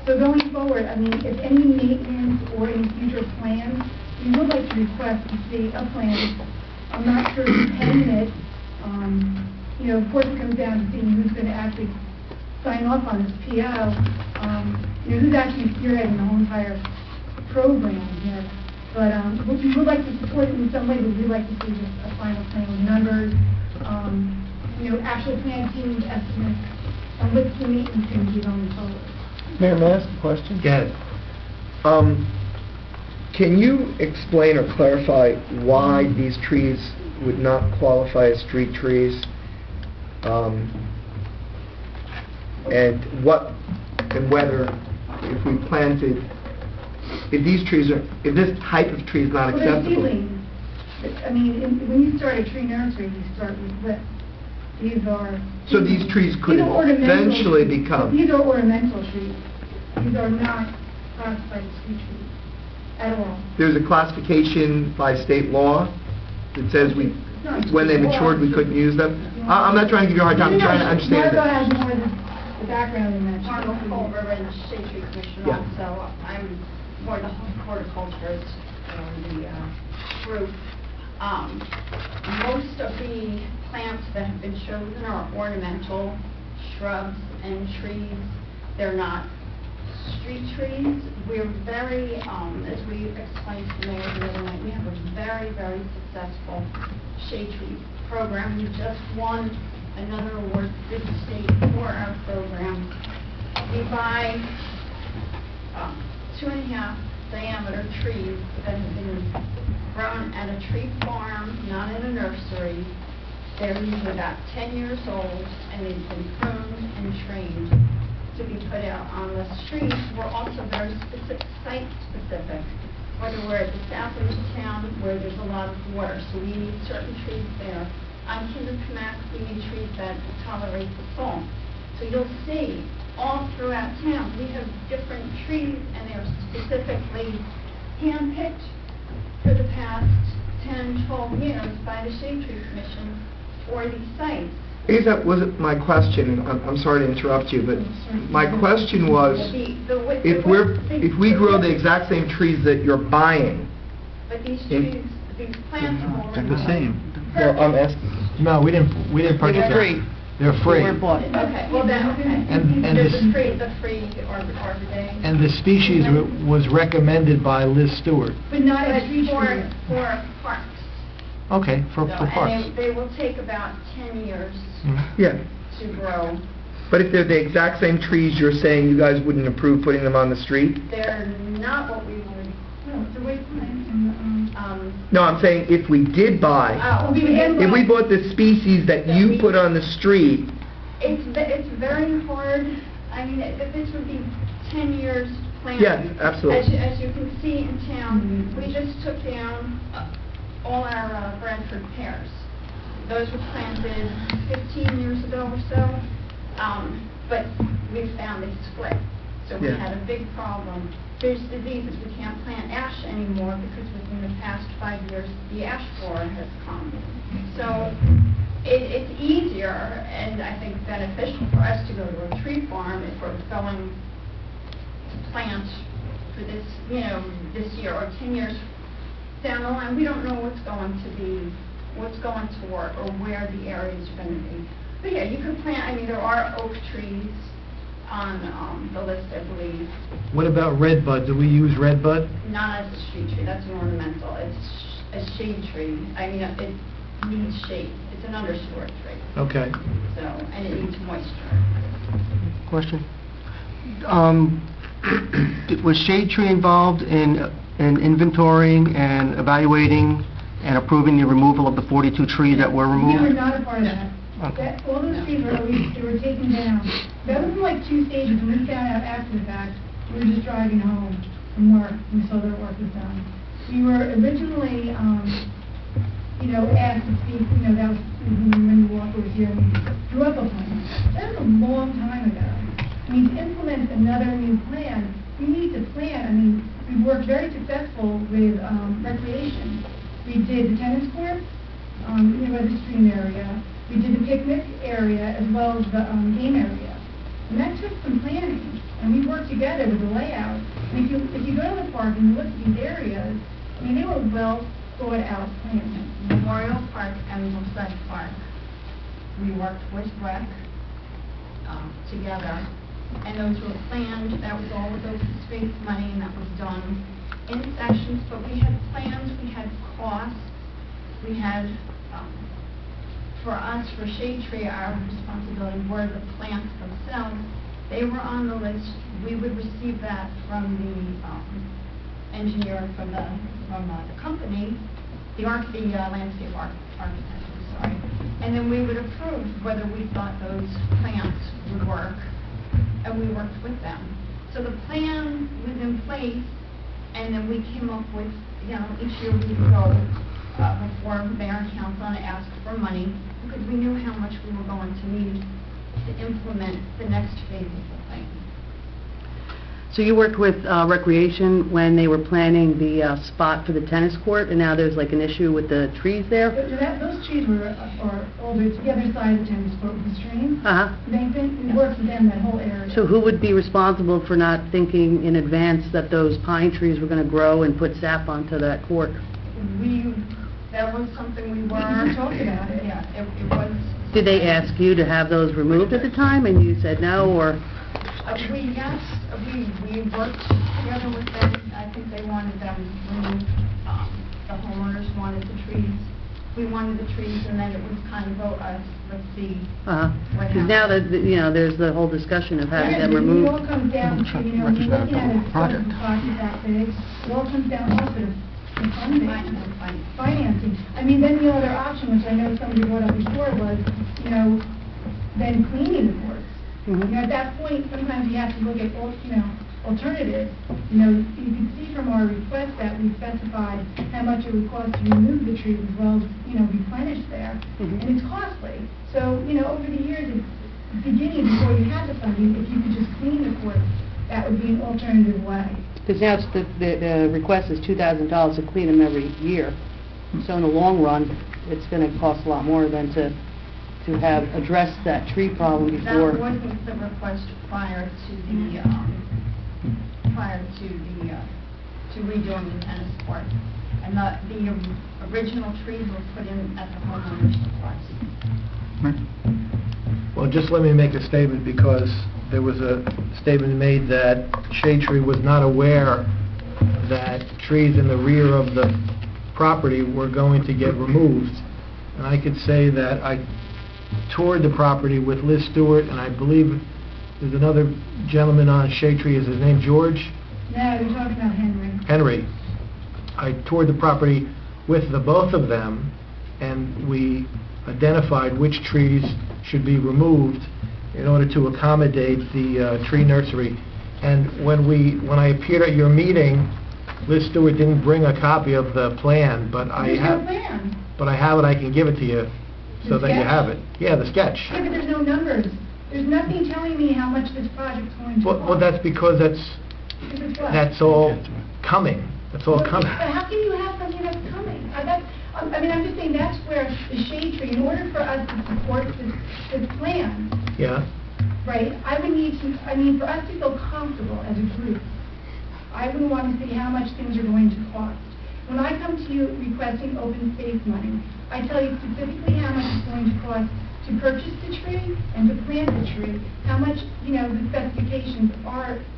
So going forward, if any maintenance or any future plans, we would like to request to see a plan. I'm not sure who's heading it. Of course it comes down to seeing who's going to actually sign off on this PO. Who's actually spearheading the whole entire program here. But we would like to support it in some way, but we'd like to see just a final plan with numbers, actual plan teams, estimates, on what's the maintenance going to be going forward. Mayor, may I ask a question? Go ahead. Can you explain or clarify why these trees would not qualify as street trees? And whether, if we plan to, if this type of tree is not acceptable? When you start a tree nursery, you start with lips. So these trees could eventually become... These are ornamental trees. These are not classified as street trees at all. There's a classification by state law that says when they matured, we couldn't use them. I'm not trying to give you a hard time, I'm trying to understand Margo it. has more of the background in that. Margo Culver in the Shade Tree Commission Yeah. also. I'm more the horticulturist in the group. Most of the plants that have been chosen are ornamental shrubs and trees. They're not street trees. We're very, as we explained to the mayor the other night, we have a very, very successful shade tree program. We just won another award through the state for our program. We buy 2.5 diameter trees that have been grown at a tree farm, not at in a nursery. They're usually about 10 years old, and they've been pruned and trained to be put out on the street. We're also very site-specific, whether we're at the south end of town where there's a lot of water, so we need certain trees there. On Kinder Kamak, we need trees that tolerate the salt. So you'll see all throughout town, we have different trees, and they're specifically handpicked for the past 10, 12 years by the Shade Tree Commission for these sites. I guess that wasn't my question. I'm sorry to interrupt you, but my question was, if we grow the exact same trees that you're buying... But these trees, these plants are already... They're the same. Well, I'm asking... No, we didn't purchase them. They're free. They're free. They were bought. Okay, well then, okay. And There's this- the free Arbor Day. And the species was recommended by Liz Stewart. But not But as tree for trees. parks. Okay, for So, parks. And they will take about 10 years Yeah, to grow. but if they're the exact same trees you're saying you guys wouldn't approve putting them on the street? They're not what we would, No, it's a wait plant and, No, I'm saying if we did buy, oh, if we bought the species that you put on the street, it's very hard. I mean, this would be 10 years planting. Yes, absolutely. As you can see in town, we just took down all our Bradford pears. Those were planted 15 years ago or so, but we found they split. So we Yeah. had a big problem. There's diseases. We can't plant ash anymore because within the past 5 years, the ash borer has come. So it's easier and I think beneficial for us to go to a tree farm if we're going to plant for this, this year or 10 years down the line. We don't know what's going to work or where the areas are going to be. But yeah, you could plant, I mean, there are oak trees on the list, I believe. What about redbud? Do we use redbud? Not as a street tree, that's an ornamental. It's a shade tree. I mean, it needs shade. It's an understory tree. Okay. So, and it needs moisture. Question? Was Shade Tree involved in inventorying and evaluating and approving the removal of the 42 trees that were we were removed? not a part of that. Okay. All those trees were always, they were taken down. That was in like 2 stages, and we found out after the fact. We were just driving home from work, and we saw their work was done. We were originally, asked to speak, that was when Walker was here, and we drew up a plan. That was a long time ago. I mean, to implement another new plan, we need to plan. I mean, we worked very successful with recreation. We did the tennis courts, by the stream area. We did the picnic area as well as the game area. And that took some planning, and we worked together with the layout. And if you go to the park and you look at these areas, I mean, they were well thought out plans. Memorial Park and Hillside Park, we worked with rec together, and those were planned. That was all of those space money, and that was done in sessions. But we had plans, we had costs, we had. For us, for Shade Tree, our responsibility were the plants themselves. They were on the list. We would receive that from the engineer from the company, the landscape architect, sorry. And then we would approve whether we thought those plants would work, and we worked with them. So the plan was in place, and then we came up with, each year we would go before mayor and council and ask for money, because we knew how much we were going to need to implement the next phase of the plan. So you worked with Recreation when they were planning the spot for the tennis court, and now there's like an issue with the trees there? Those trees were older, to the other side of the tennis court with the stream. Uh-huh. We worked with them, that whole area. So who would be responsible for not thinking in advance that those pine trees were going to grow and put sap onto that court? That was something we were talking about it. Yeah, it was. Did they ask you to have those removed at the time, and you said no, or? We worked together with them. I think they wanted them removed. The homeowners wanted the trees. We wanted the trees, and then it was kind of vote us. Let's see. Because now that there's the whole discussion of having them removed. It all comes down to looking at a project that big. It all comes down also to financing. I mean, then the other option, which I know somebody brought up before, was, you know, then cleaning the courts. You know, at that point, sometimes you have to look at, alternatives. You know, you can see from our request that we specified how much it would cost to remove the trees as well as, replenish there. And it's costly. So, over the years, it's beginning before you had the funding, if you could just clean the courts, that would be an alternative way. Because now the request is $2,000 to clean them every year. So in the long run, it's going to cost a lot more than to have addressed that tree problem before. That wasn't the request prior to redoing the tennis court. And the original trees were put in at the homeowner's request. Well, just let me make a statement, because there was a statement made that Shade Tree was not aware that trees in the rear of the property were going to get removed. And I could say that I toured the property with Liz Stewart, and I believe there's another gentleman on Shade Tree. Is his name George? No, you're talking about Henry. Henry. I toured the property with the both of them, and we identified which trees should be removed in order to accommodate the tree nursery. And when I appeared at your meeting, Liz Stewart didn't bring a copy of the plan, but I have. There's no plan. But I have it. I can give it to you so that you have it. Yeah, the sketch. Yeah, but there's no numbers. There's nothing telling me how much this project's going to cost. Well, that's because that's all coming. That's all coming. But how can you have something that's coming? I'm just saying that's where the Shade Tree, in order for us to support this plan, Yeah. right, for us to feel comfortable as a group, I would want to see how much things are going to cost. When I come to you requesting open space money, I tell you specifically how much it's going to cost to purchase the tree and to plant the tree, how much, the specifications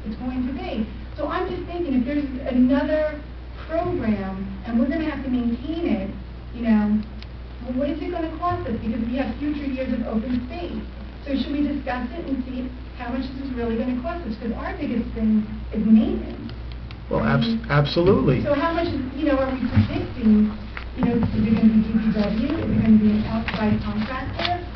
it's going to be. So I'm just thinking, if there's another program and we're going to have to maintain it, well, what is it going to cost us? Because we have future years of open space. So should we discuss it and see how much this is really going to cost us? Because our biggest thing is maintenance. Well, absolutely. So how much, are we predicting, is it going to be DPW? Is it going to be an outside contractor?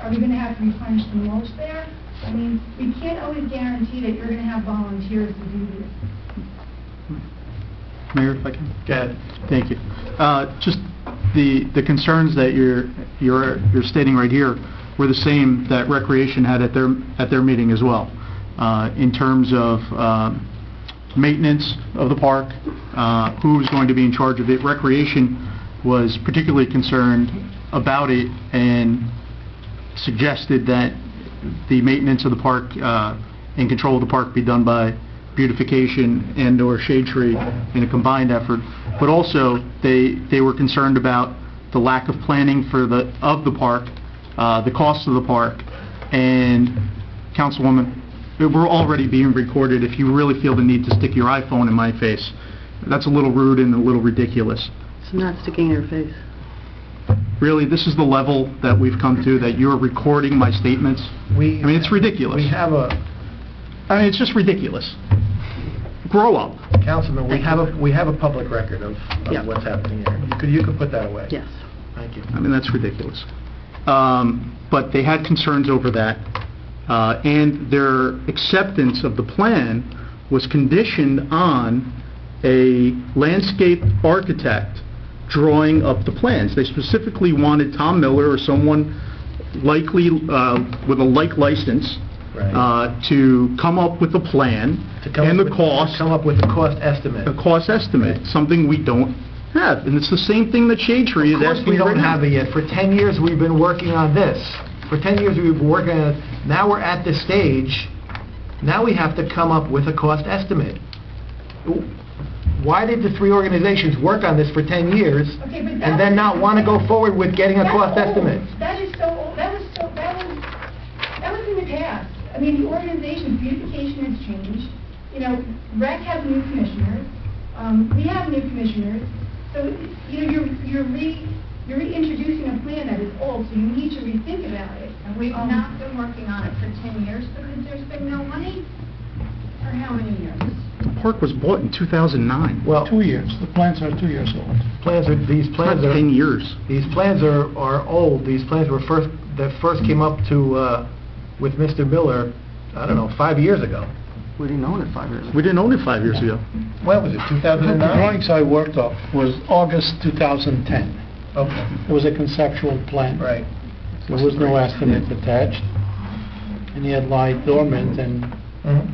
Are we going to have to replenish the mulch there? I mean, we can't always guarantee that you're going to have volunteers to do this. Mayor, if I can? Go ahead. Thank you. Just the concerns that you're stating right here were the same that Recreation had at their meeting as well, in terms of maintenance of the park, who's going to be in charge of it. Recreation was particularly concerned about it and suggested that the maintenance of the park and control of the park be done by beautification and/or Shade Tree in a combined effort. But also, they were concerned about the lack of planning of the park, the cost of the park, and Councilwoman, we're already being recorded. If you really feel the need to stick your iPhone in my face, that's a little rude and a little ridiculous. It's not sticking in your face. Really, this is the level that we've come to, that you're recording my statements? It's ridiculous. It's just ridiculous. Grow up. Councilman, we have a public record of what's happening here. You could put that away. Yes. Thank you. That's ridiculous. But they had concerns over that, and their acceptance of the plan was conditioned on a landscape architect drawing up the plans. They specifically wanted Tom Miller or someone likely with a like license to come up with a plan and the cost. Come up with a cost estimate. A cost estimate, something we don't have. And it's the same thing that Shade Tree is asking. Of course we don't have it yet. For 10 years we've been working on this. For 10 years we've been working on it. Now we're at the stage. Now we have to come up with a cost estimate. Why did the three organizations work on this for 10 years and then not want to go forward with getting a cost estimate? That is so old. That was in the past. The organization's beautification has changed. Rec has new commissioners. We have new commissioners. So, you're reintroducing a plan that is old, so you need to rethink about it. And we've not been working on it for 10 years because there's been no money? For how many years? The park was bought in 2009. Well, 2 years. The plans are 2 years old. these plans Not are... 10 years. These plans are old. These plans were first came up to, with Mr. Miller, I don't know, 5 years ago. We didn't own it 5 years ago. We didn't own it 5 years ago. When was it, The 2009? drawings I worked off was August 2010. Okay, It was a conceptual plan. right. There was no estimate attached, and he had lied dormant, and Mhm.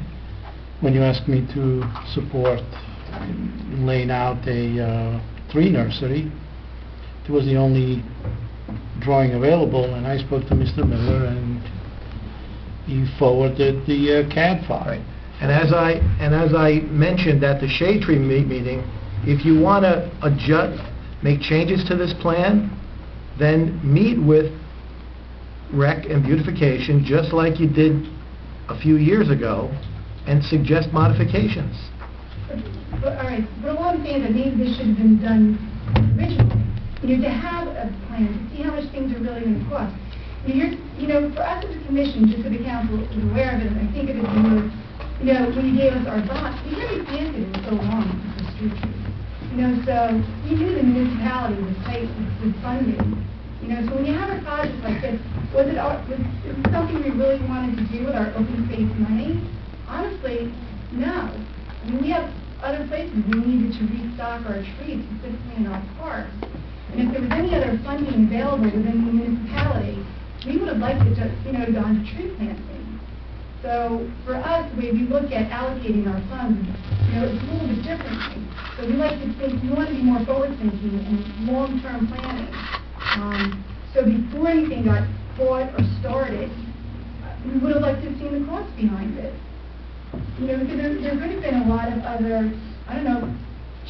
when you asked me to support laying out a tree nursery, it was the only drawing available, and I spoke to Mr. Miller, and he forwarded the CAD file. Right. And as I mentioned at the Shade Tree meeting, if you want to make changes to this plan, then meet with Rec and Beautification, just like you did a few years ago, and suggest modifications. But, all right, but what I'm saying is that maybe this should have been done originally. To have a plan, to see how much things are really going to cost. For us as a commission, just so the council is aware of it, and I think of it more, when you gave us our bond, we haven't planted in so long for street trees. So we knew the municipality was tight with funding. So when you have a project like this, was it something we really wanted to do with our open space money? Honestly, no. We have other places we needed to restock our trees, specifically in our parks. And if there was any other funding available within the municipality, we would have liked it to, to go on to tree planting. So for us, the way we look at allocating our funds, it's a little bit differently. So we like to think, we want to be more forward-thinking and long-term planning. So before anything got bought or started, we would have liked to have seen the cost behind it. Because there could have been a lot of other, I don't know,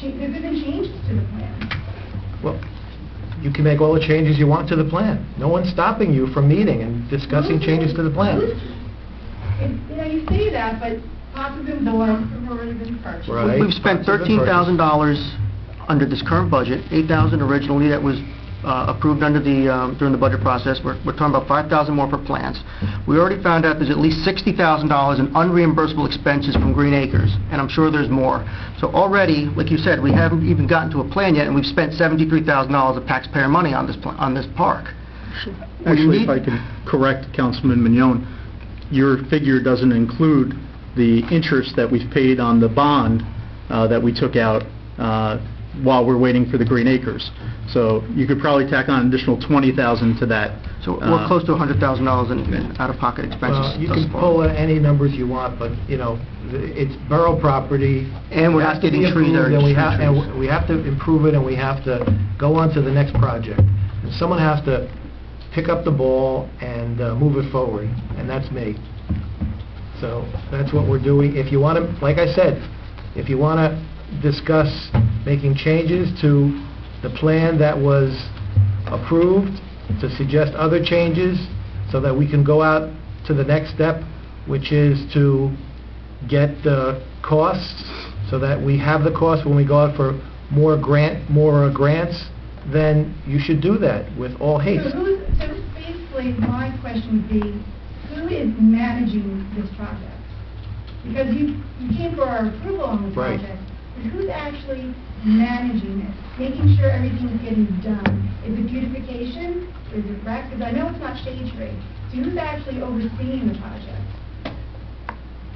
there could have been changes to the plan. Well, you can make all the changes you want to the plan. No one's stopping you from meeting and discussing changes to the plan. You say that, but possibly more have already been purchased. Right. We've spent $13,000 under this current budget, $8,000 originally that was approved under during the budget process. We're talking about $5,000 more for plants. We already found out there's at least $60,000 in unreimbursable expenses from Green Acres, and I'm sure there's more. So already, like you said, we haven't even gotten to a plan yet, and we've spent $73,000 of taxpayer money on this park. Actually, if I can correct Councilman Mignon, your figure doesn't include the interest that we've paid on the bond that we took out while we're waiting for the Green Acres. So you could probably tack on an additional $20,000 to that. So we're close to $100,000 in out-of-pocket expenses. Well, you can pull any numbers you want, but, it's borough property. And we're not getting trees there. And we have to improve it, and we have to go on to the next project. And someone has to pick up the ball and move it forward, and that's me. So that's what we're doing. If you want to, like I said, if you want to discuss making changes to the plan that was approved, to suggest other changes so that we can go out to the next step, which is to get the costs so that we have the costs when we go out for more grants, then you should do that with all haste. So basically, my question would be, who is managing this project? Because you came for our approval on the Right. project, but who's actually managing it, making sure everything's getting done? Is it beautification? Is it rec? Because I know it's not Shade Tree. So who's actually overseeing the project?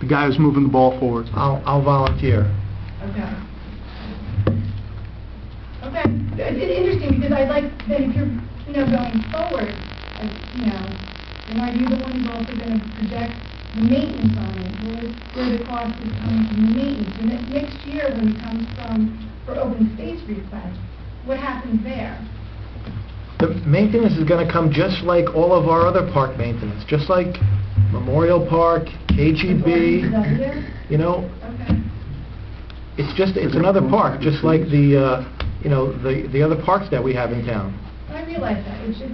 The guy who's moving the ball forward. I'll volunteer. Okay. Okay. It's interesting because I'd like that if you're, going forward, then are you the one who's also going to project the maintenance on it, where the cost is coming from the maintenance? And then next year, when it comes for open space request, what happens there? The maintenance is going to come just like all of our other park maintenance, just like Memorial Park, KGB, Okay. it's another park, just like the other parks that we have in town. I realize that. It's just,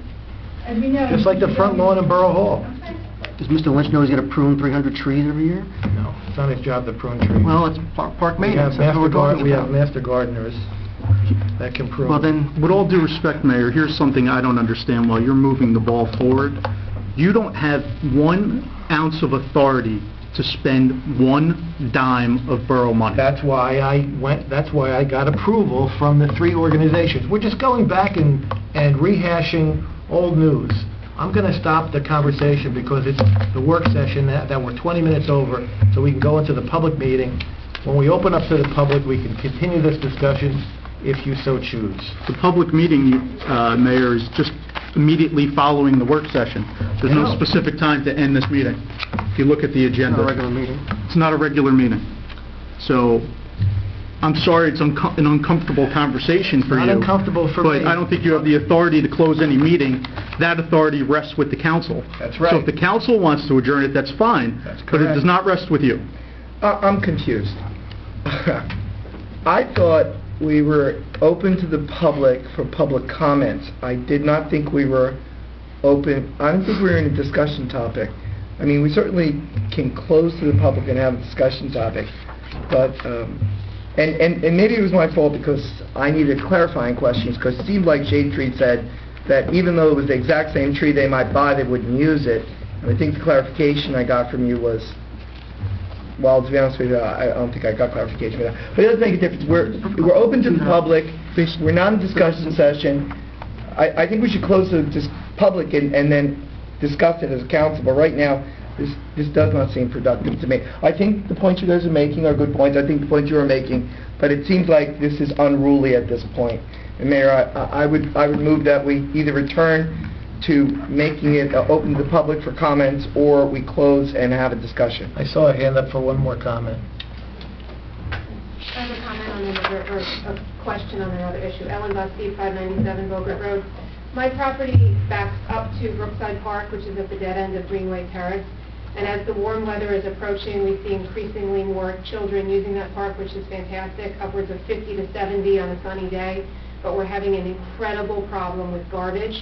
as we know... Just like the front lawn in Borough Hall. Okay. Does Mr. Lynch know he's going to prune 300 trees every year? No, it's not his job to prune trees. Well, it's park We have maintenance. That's what we're talking we have about. master gardeners that can prune. Well, then, with all due respect, Mayor, here's something I don't understand. While you're moving the ball forward, you don't have 1 ounce of authority to spend one dime of borough money. That's why I got approval from the three organizations. We're just going back and rehashing old news. I'm going to stop the conversation because it's the work session that we're 20 minutes over, so we can go into the public meeting. When we open up to the public, we can continue this discussion if you so choose. The public meeting, Mayor, is just immediately following the work session. There's no specific time to end this meeting. If you look at the agenda. Not a regular meeting. It's not a regular meeting. So, I'm sorry it's an uncomfortable conversation for you. Not uncomfortable for me. But I don't think you have the authority to close any meeting. That authority rests with the council. That's right. So if the council wants to adjourn it, that's fine. That's But it correct. does not rest with you. I'm confused. I thought we were open to the public for public comments. I did not think we were open, I don't think we were in a discussion topic. I mean, we certainly can close to the public and have a discussion topic, but, and maybe it was my fault because I needed clarifying questions, because it seemed like Shade Tree said that even though it was the exact same tree they might buy, they wouldn't use it. And I think the clarification I got from you was, well, to be honest with you, I don't think I got clarification for that. But it doesn't make a difference. We're open to the public. We're not in a discussion session. I think we should close the public and then discuss it as a council. But right now, this does not seem productive to me. I think the points you guys are making are good points. I think the points you are making, but it seems like this is unruly at this point. And Mayor, I would move that we either return to making it open to the public for comments, or we close and have a discussion. I saw a hand up for one more comment. I have a comment on another, or a question on another issue. Ellen Busby, 597 Bogart Road. My property backs up to Brookside Park, which is at the dead end of Greenway Terrace. And as the warm weather is approaching, we see increasingly more children using that park, which is fantastic, upwards of 50 to 70 on a sunny day. But we're having an incredible problem with garbage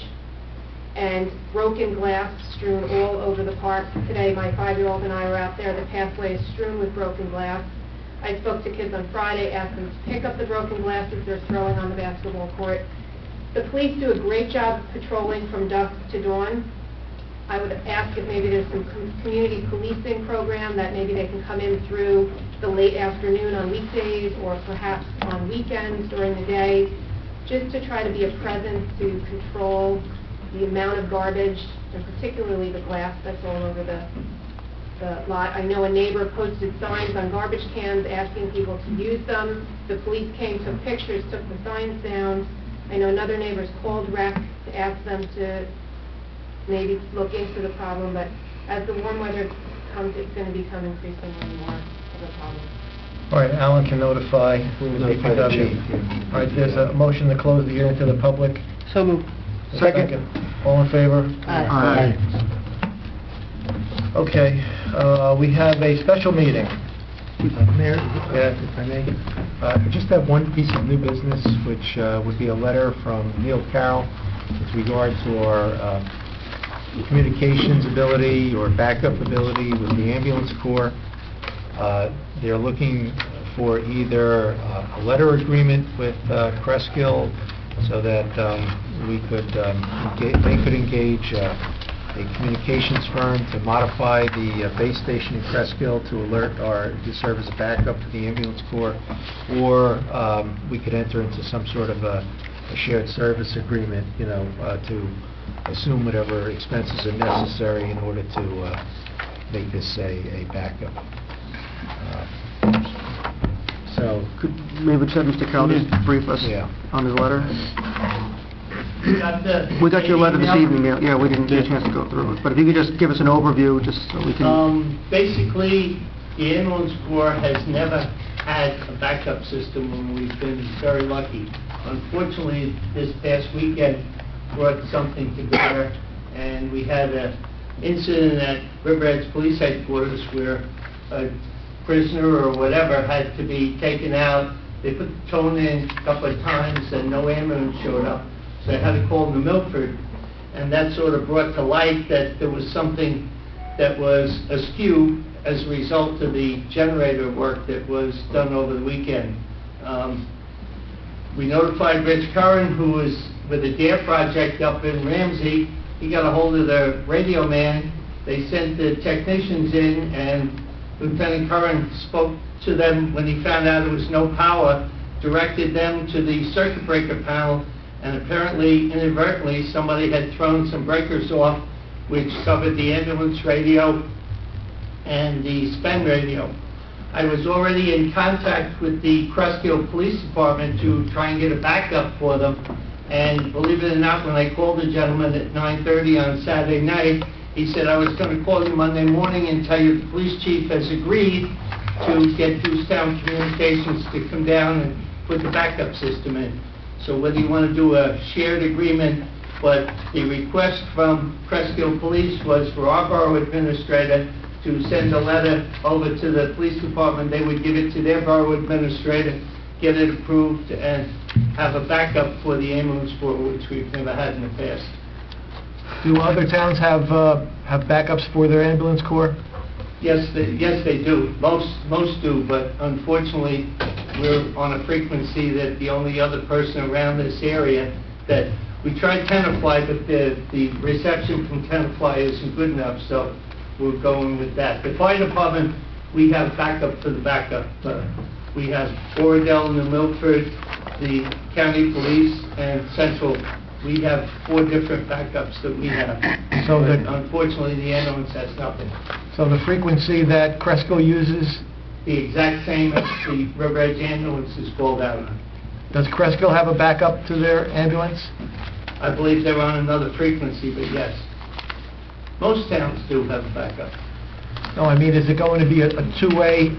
and broken glass strewn all over the park. Today, my 5-year-old and I were out there. The pathway is strewn with broken glass. I spoke to kids on Friday, asked them to pick up the broken glasses they're throwing on the basketball court. The police do a great job patrolling from dusk to dawn. I would ask if maybe there's some community policing program that maybe they can come in through the late afternoon on weekdays or perhaps on weekends during the day, just to try to be a presence to control the amount of garbage, and particularly the glass that's all over the lot. I know a neighbor posted signs on garbage cans asking people to use them. The police came, took pictures, took the signs down. I know another neighbor's called rec to ask them to maybe look into the problem, but as the warm weather comes, it's going to become increasingly more of a problem. All right, Alan can notify DPW. All right, there's a motion to close the hearing to the public. So moved. Second. All in favor? Aye. Okay, we have a special meeting. Mayor, Yeah. if I may, I just have one piece of new business, which would be a letter from Neil Carroll with regard to our communications ability or backup ability with the ambulance corps. They're looking for either a letter agreement with Cresskill so that they could engage a communications firm to modify the base station in Cresskill to alert or to serve as a backup to the ambulance corps, or we could enter into some sort of a shared service agreement, to assume whatever expenses are necessary in order to make this a backup. So, Maybe we should have Mr. Carroll just brief us on his letter. We got your letter this evening, yeah, we didn't get a chance to go through it, but if you could just give us an overview, just so we can... Basically, the ambulance corps has never had a backup system, and we've been very lucky. Unfortunately, this past weekend brought something to bear, and we had an incident at Riverhead's Police Headquarters where a prisoner or whatever had to be taken out. They put the tone in a couple of times, and no ambulance showed up. So I had to call New Milford, and that sort of brought to light that there was something that was askew as a result of the generator work that was done over the weekend. We notified Rich Curran, who was with the DARE project up in Ramsey. He got a hold of the radio man. They sent the technicians in, and Lieutenant Curran spoke to them when he found out there was no power, directed them to the circuit breaker panel, and apparently, inadvertently, somebody had thrown some breakers off, which covered the ambulance radio and the SPEN radio. I was already in contact with the Cresskill Police Department to try and get a backup for them, and believe it or not, when I called the gentleman at 9:30 on Saturday night, he said, I was going to call you Monday morning and tell you the police chief has agreed to get Goostown Communications to come down and put the backup system in. So whether you want to do a shared agreement, but the request from Cresskill Police was for our borough administrator to send a letter over to the police department. They would give it to their borough administrator, get it approved, and have a backup for the ambulance corps, which we've never had in the past. Do other towns have backups for their ambulance corps? Yes, they do. Most do, but unfortunately, we're on a frequency that the only other person around this area that we tried Tenafly, but the reception from Tenafly isn't good enough, so we're going with that. The fire department, we have backup for the backup. We have Oradell, New Milford, the county police, and Central. We have 4 different backups that we have. So But unfortunately, the ambulance has nothing. So the frequency that Cresskill uses, The exact same as the River Edge ambulance is called out on. does Cresskill have a backup to their ambulance? I believe they're on another frequency, but yes. Most towns do have a backup. No, I mean, is it going to be a two-way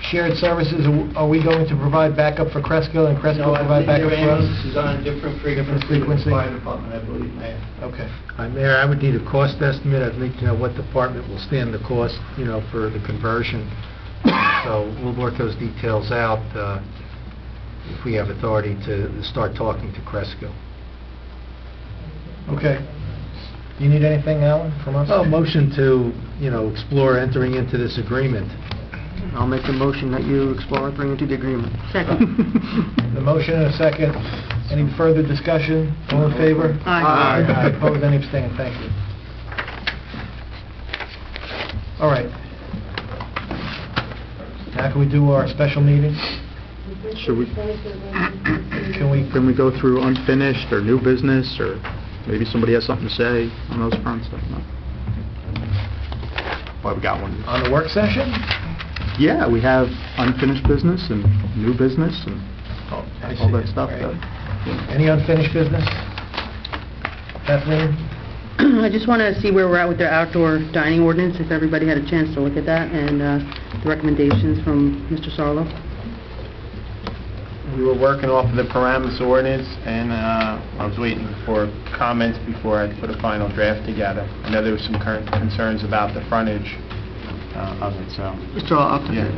shared services? Are we going to provide backup for Cresskill and Cresskill No, I provide believe backup their for us? ambulance is on a different frequency. than the fire department, I believe, Mayor. Okay. Mayor, I would need a cost estimate. I'd need to know what department will stand the cost, for the conversion. So we'll work those details out if we have authority to start talking to Cresskill. Okay. You need anything, Alan, from us? Motion to, explore entering into this agreement. I'll make the motion that you explore entering into the agreement. Second. The motion and a second. Any further discussion? All in favor? Aye. Aye. Opposed, any abstaining? Thank you. All right. Now can we do our special meeting? Should we, Can we go through unfinished or new business, or maybe somebody has something to say on those fronts? No. Well, we got one. On the work session? Yeah, we have unfinished business and new business and I all see. that stuff. Right. Any unfinished business? Kathleen? I just want to see where we're at with their outdoor dining ordinance, if everybody had a chance to look at that, and the recommendations from Mr. Sarlo. We were working off of the Paramus ordinance, and I was waiting for comments before I put a final draft together. I know there was some current concerns about the frontage of it, so... Mr. Upton, Yeah,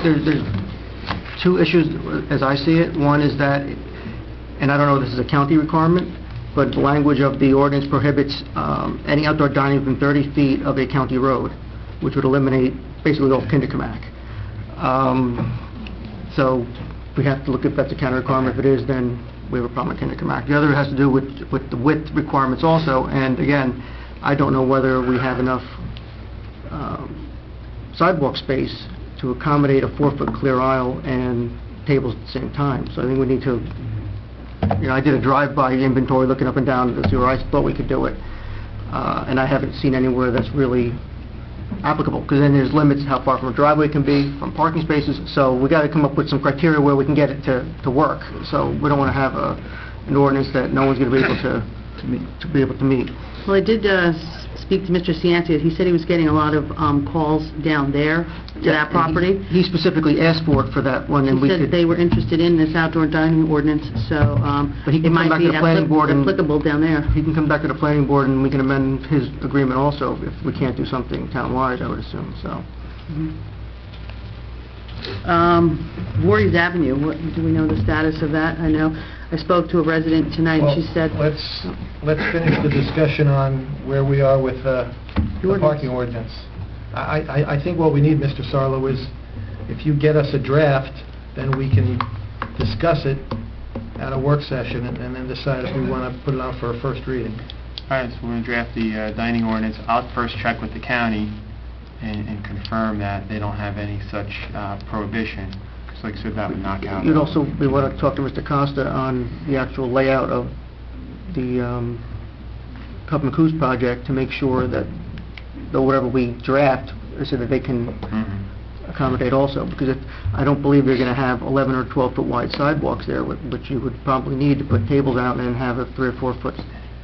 please. there's 2 issues as I see it. One is that, and I don't know if this is a county requirement, but the language of the ordinance prohibits any outdoor dining within 30 feet of a county road, which would eliminate basically all Kinderkamak. So we have to look if that's a county requirement. If it is, then we have a problem with Kinderkamak. The other has to do with the width requirements also, and again, I don't know whether we have enough sidewalk space to accommodate a 4-foot clear aisle and tables at the same time. So I think we need to, I did a drive-by inventory looking up and down to see where I thought we could do it, and I haven't seen anywhere that's really applicable, because then there's limits how far from a driveway can be, from parking spaces, so we got to come up with some criteria where we can get it to work. So we don't want to have an ordinance that no one's going to be able to meet. Well, I did speak to Mr. Ciancia. He said he was getting a lot of calls down there to that property. He specifically asked for it for that one, and He we said could... they were interested in this outdoor dining ordinance, so But he it can come might back be to the planning board and... applicable down there. He can come back to the planning board, and we can amend his agreement also, if we can't do something town-wide, I would assume, so... Voorhees Avenue, do we know the status of that? I know I spoke to a resident tonight, and she said... Let's finish the discussion on where we are with the parking ordinance. I think what we need, Mr. Sarlo, is if you get us a draft, then we can discuss it at a work session and then decide if we want to put it on for a first reading. All right, so we're going to draft the dining ordinance. I'll first check with the county and confirm that they don't have any such prohibition. Because like I said, that would knock out... You'd also, we want to talk to Mr. Costa on the actual layout of the Cup and Coos project to make sure that whatever we draft, so that they can accommodate also, because I don't believe they're going to have 11 or 12-foot wide sidewalks there, which you would probably need to put tables out and have a 3 or 4 foot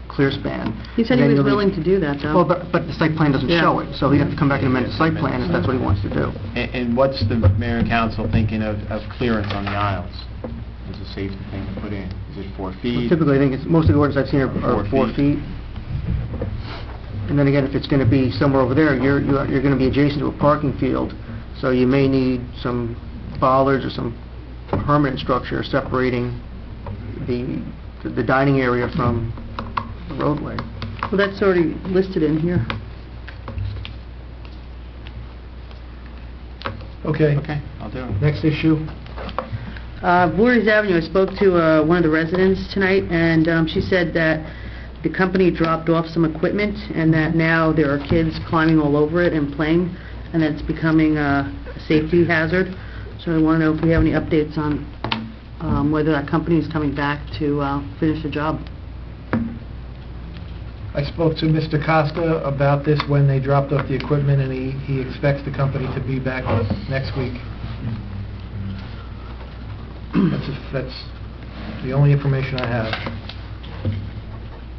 clear span. He said he was willing to do that, though. Well, but the site plan doesn't show it, so he'd have to come back and amend the site plan if that's what he wants to do. And what's the mayor and council thinking of clearance on the aisles? Is a safety thing to put in? Is it 4 feet? Well, typically, I think most of the orders I've seen are 4 feet. And then again, if it's going to be somewhere over there, you're going to be adjacent to a parking field, so you may need some bollards or some permanent structure separating the dining area from the roadway. Well, that's already listed in here. Okay. Okay, I'll do it. Next issue. Voorhees Avenue, I spoke to one of the residents tonight, and she said that the company dropped off some equipment, and that now there are kids climbing all over it and playing, and that it's becoming a safety hazard. So I want to know if we have any updates on whether that company is coming back to finish the job. I spoke to Mr. Costa about this when they dropped off the equipment, and he expects the company to be back next week. That's the only information I have.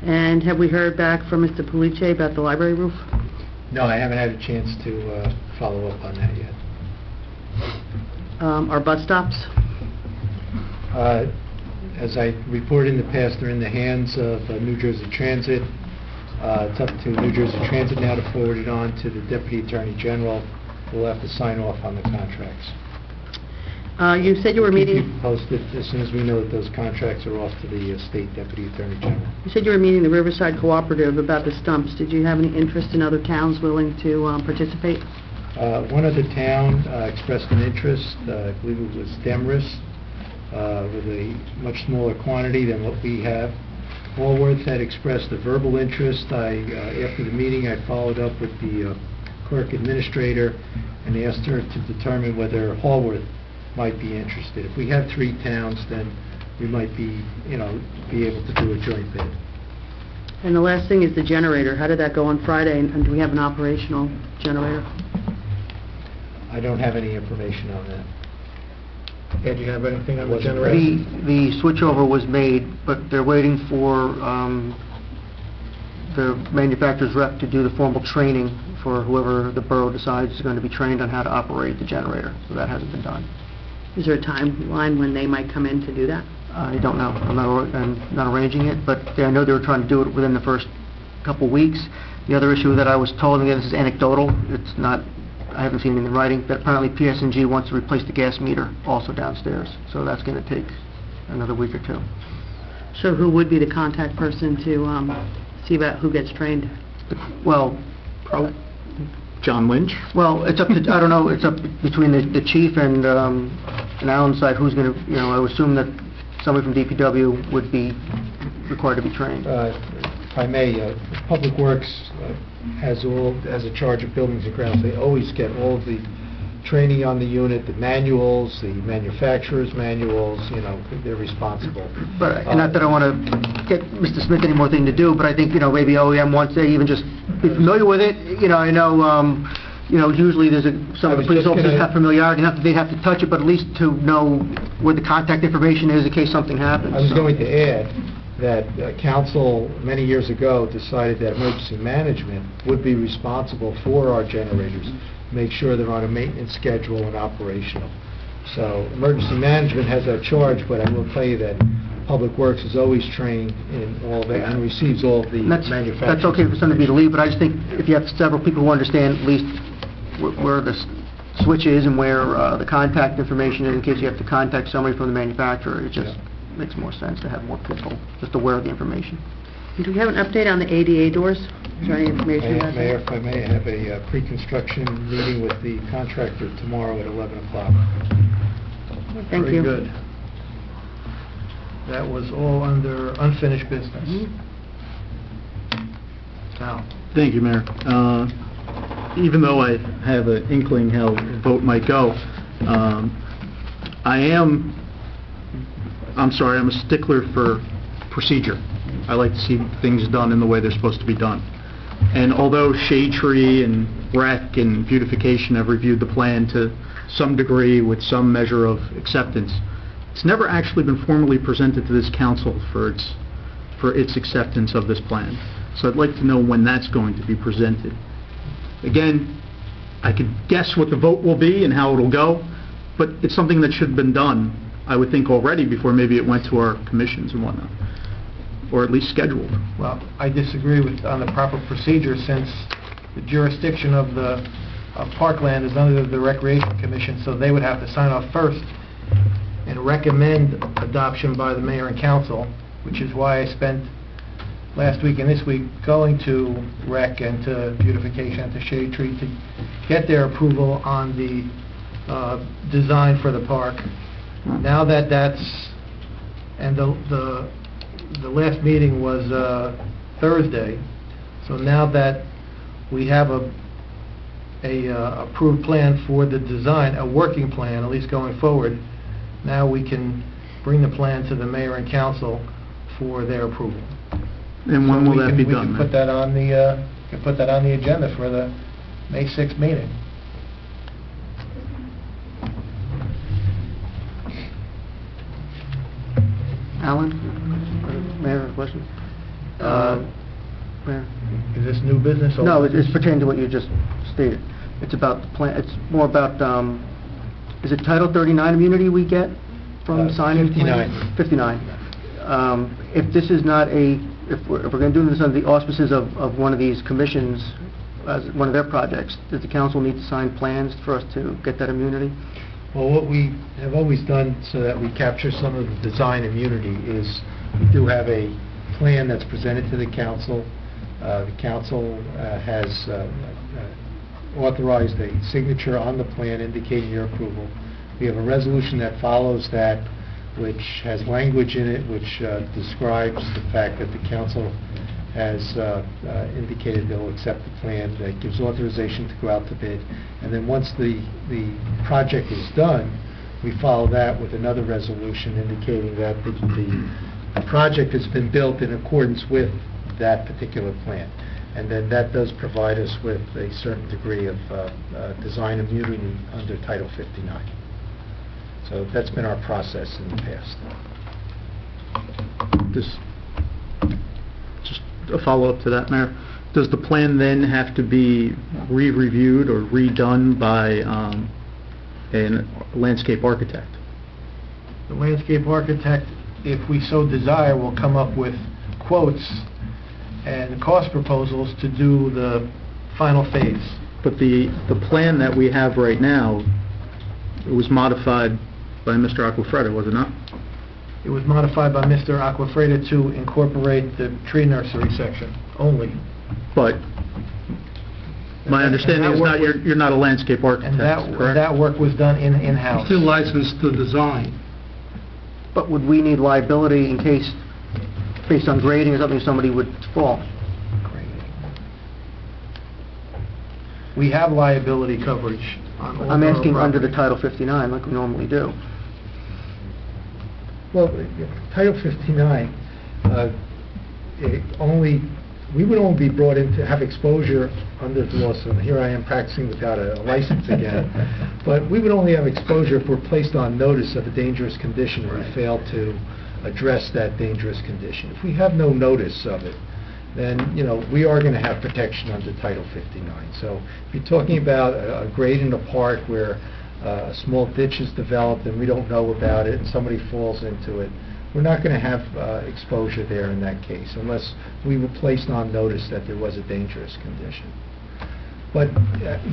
And have we heard back from Mr. Police about the library roof? No, I haven't had a chance to follow up on that yet. Our bus stops? As I reported in the past, they're in the hands of New Jersey Transit. It's up to New Jersey Transit now to forward it on to the Deputy Attorney General, who will have to sign off on the contracts. You said you were Keep meeting... you posted as soon as we know that those contracts are off to the State Deputy Attorney General. You said you were meeting the Riverside Cooperative about the stumps. Did you have any interest in other towns willing to participate? One other town expressed an interest, I believe it was Demorest, with a much smaller quantity than what we have. Walworth had expressed a verbal interest. After the meeting, I followed up with the clerk administrator and asked her to determine whether Walworth might be interested. If we have 3 towns, then we might be able to do a joint bid. And the last thing is the generator. How did that go on Friday, and do we have an operational generator? I don't have any information on that. Ed, do you have anything on the Wasn't generator? The switchover was made, but they're waiting for the manufacturer's rep to do the formal training for whoever the borough decides is going to be trained on how to operate the generator. So that hasn't been done. Is there a timeline when they might come in to do that? I don't know. I'm not arranging it, but I know they were trying to do it within the first couple weeks. The other issue that I was told, and again, this is anecdotal, it's not, I haven't seen it in writing, that apparently PS&G wants to replace the gas meter also downstairs. So that's going to take another week or 2. So who would be the contact person to see about who gets trained? Well, John Lynch? Well, it's up to, I don't know, it's up between the chief and Alan's side, who's going to, I would assume that somebody from DPW would be required to be trained. If I may, Public Works has a charge of buildings and grounds. They always get all of the training on the unit, the manuals, the manufacturer's manuals, they're responsible. But, and not that I want to get Mr. Smith any more thing to do, but I think, maybe OEM wants to even just be familiar with it. I know, usually there's some of the police officers have familiarity, not that they'd have to touch it, but at least to know where the contact information is in case something happens. I was going to add that council, many years ago, decided that emergency management would be responsible for our generators, make sure they're on a maintenance schedule and operational. So emergency management has that charge, but I will tell you that Public Works is always trained in all that and receives all of the manufacturers. That's okay for somebody to leave, but I just think if you have several people who understand at least where the switch is and where the contact information is in case you have to contact somebody from the manufacturer, it just makes more sense to have more people just aware of the information. Do we have an update on the ADA doors? Is there any information about that? Mayor, if I may, I have a pre-construction meeting with the contractor tomorrow at 11 o'clock. Thank you. Very good. That was all under unfinished business. Now, Thank you, Mayor. even though I have an inkling how the vote might go, I'm a stickler for procedure. I like to see things done in the way they're supposed to be done. And although Shade Tree and Rec and Beautification have reviewed the plan to some degree with some measure of acceptance, it's never actually been formally presented to this council for its acceptance of this plan. So I'd like to know when that's going to be presented. Again, I could guess what the vote will be and how it'll go, but it's something that should have been done, I would think, already before maybe it went to our commissions and whatnot, or at least scheduled. Well, I disagree on the proper procedure, since the jurisdiction of Parkland is under the Recreation Commission, so they would have to sign off first and recommend adoption by the mayor and council, which is why I spent last week and this week going to Rec and to Beautification and to Shade Tree to get their approval on the design for the park. Now that and the last meeting was Thursday, so now that we have a approved plan for the design, a working plan, at least going forward, now we can bring the plan to the mayor and council for their approval. And when will that be done? We can put that on the agenda for the May 6th meeting. Alan? Mayor, question? Mayor? Is this new business? Or No, it's pertaining to what you just stated. It's about the plan, it's more about, is it Title 39 immunity we get from signing? 59. 59. If this is not if we're going to do this under the auspices of one of these commissions, as one of their projects, does the council need to sign plans for us to get that immunity? Well, what we have always done so that we capture some of the design immunity is we do have a plan that's presented to the council. The council has authorized a signature on the plan indicating your approval. We have a resolution that follows that, which has language in it which describes the fact that the council has indicated they'll accept the plan, that gives authorization to go out to bid. And then once the project is done, we follow that with another resolution indicating that the project has been built in accordance with that particular plan. And then that does provide us with a certain degree of design immunity under Title 59. So that's been our process in the past. Just a follow-up to that, Mayor. Does the plan then have to be re-reviewed or redone by a landscape architect? The landscape architect, if we so desire, will come up with quotes and cost proposals to do the final phase. But the plan that we have right now, it was modified by Mr. Aquafreda, was it not? It was modified by Mr. Aquafreda to incorporate the tree nursery section only. But my understanding is not you're not a landscape architect, correct? That work was done in-house. Still licensed to design. But would we need liability in case, based on grading or something, somebody would fall? We have liability coverage on all I'm borough asking under the property. Title 59, like we normally do. Well, Title 59, we would only be brought in to have exposure under the law, so here I am practicing without a license again, but we would only have exposure if we're placed on notice of a dangerous condition and we fail to address that dangerous condition. If we have no notice of it, then, we are going to have protection under Title 59. So if you're talking about a grade in a park where a small ditch is developed and we don't know about it and somebody falls into it, we're not going to have exposure there in that case unless we were placed on notice that there was a dangerous condition. But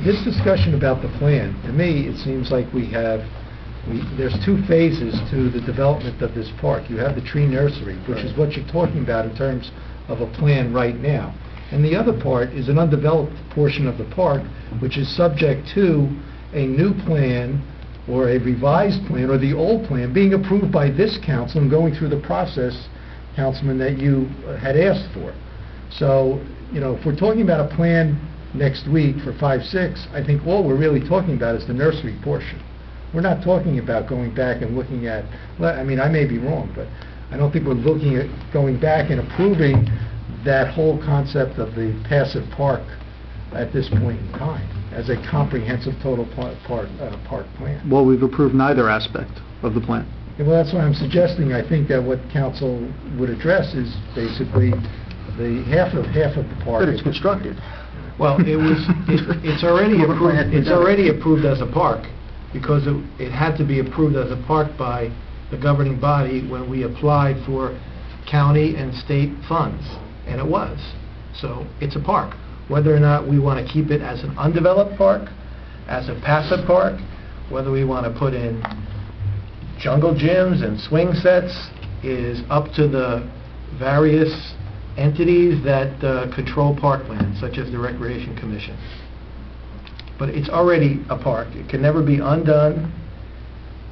this discussion about the plan, to me, it seems like there's two phases to the development of this park. You have the tree nursery, which is what you're talking about in terms of a plan right now. And the other part is an undeveloped portion of the park, which is subject to a new plan or a revised plan or the old plan being approved by this council and going through the process, Councilman, that you had asked for. So, if we're talking about a plan next week for 5-6, I think all we're really talking about is the nursery portion. We're not talking about going back and looking at, I mean, I may be wrong, but I don't think we're looking at going back and approving that whole concept of the passive park at this point in time as a comprehensive total park plan. Well, we've approved neither aspect of the plan. Yeah, well, that's what I'm suggesting. I think that what council would address is basically the half of the park. But it's constructed. Well, it's already approved as a park, because it had to be approved as a park by the governing body when we applied for county and state funds, and it was. So it's a park. Whether or not we want to keep it as an undeveloped park, as a passive park, whether we want to put in jungle gyms and swing sets is up to the various entities that control parkland, such as the Recreation Commission. But it's already a park. It can never be undone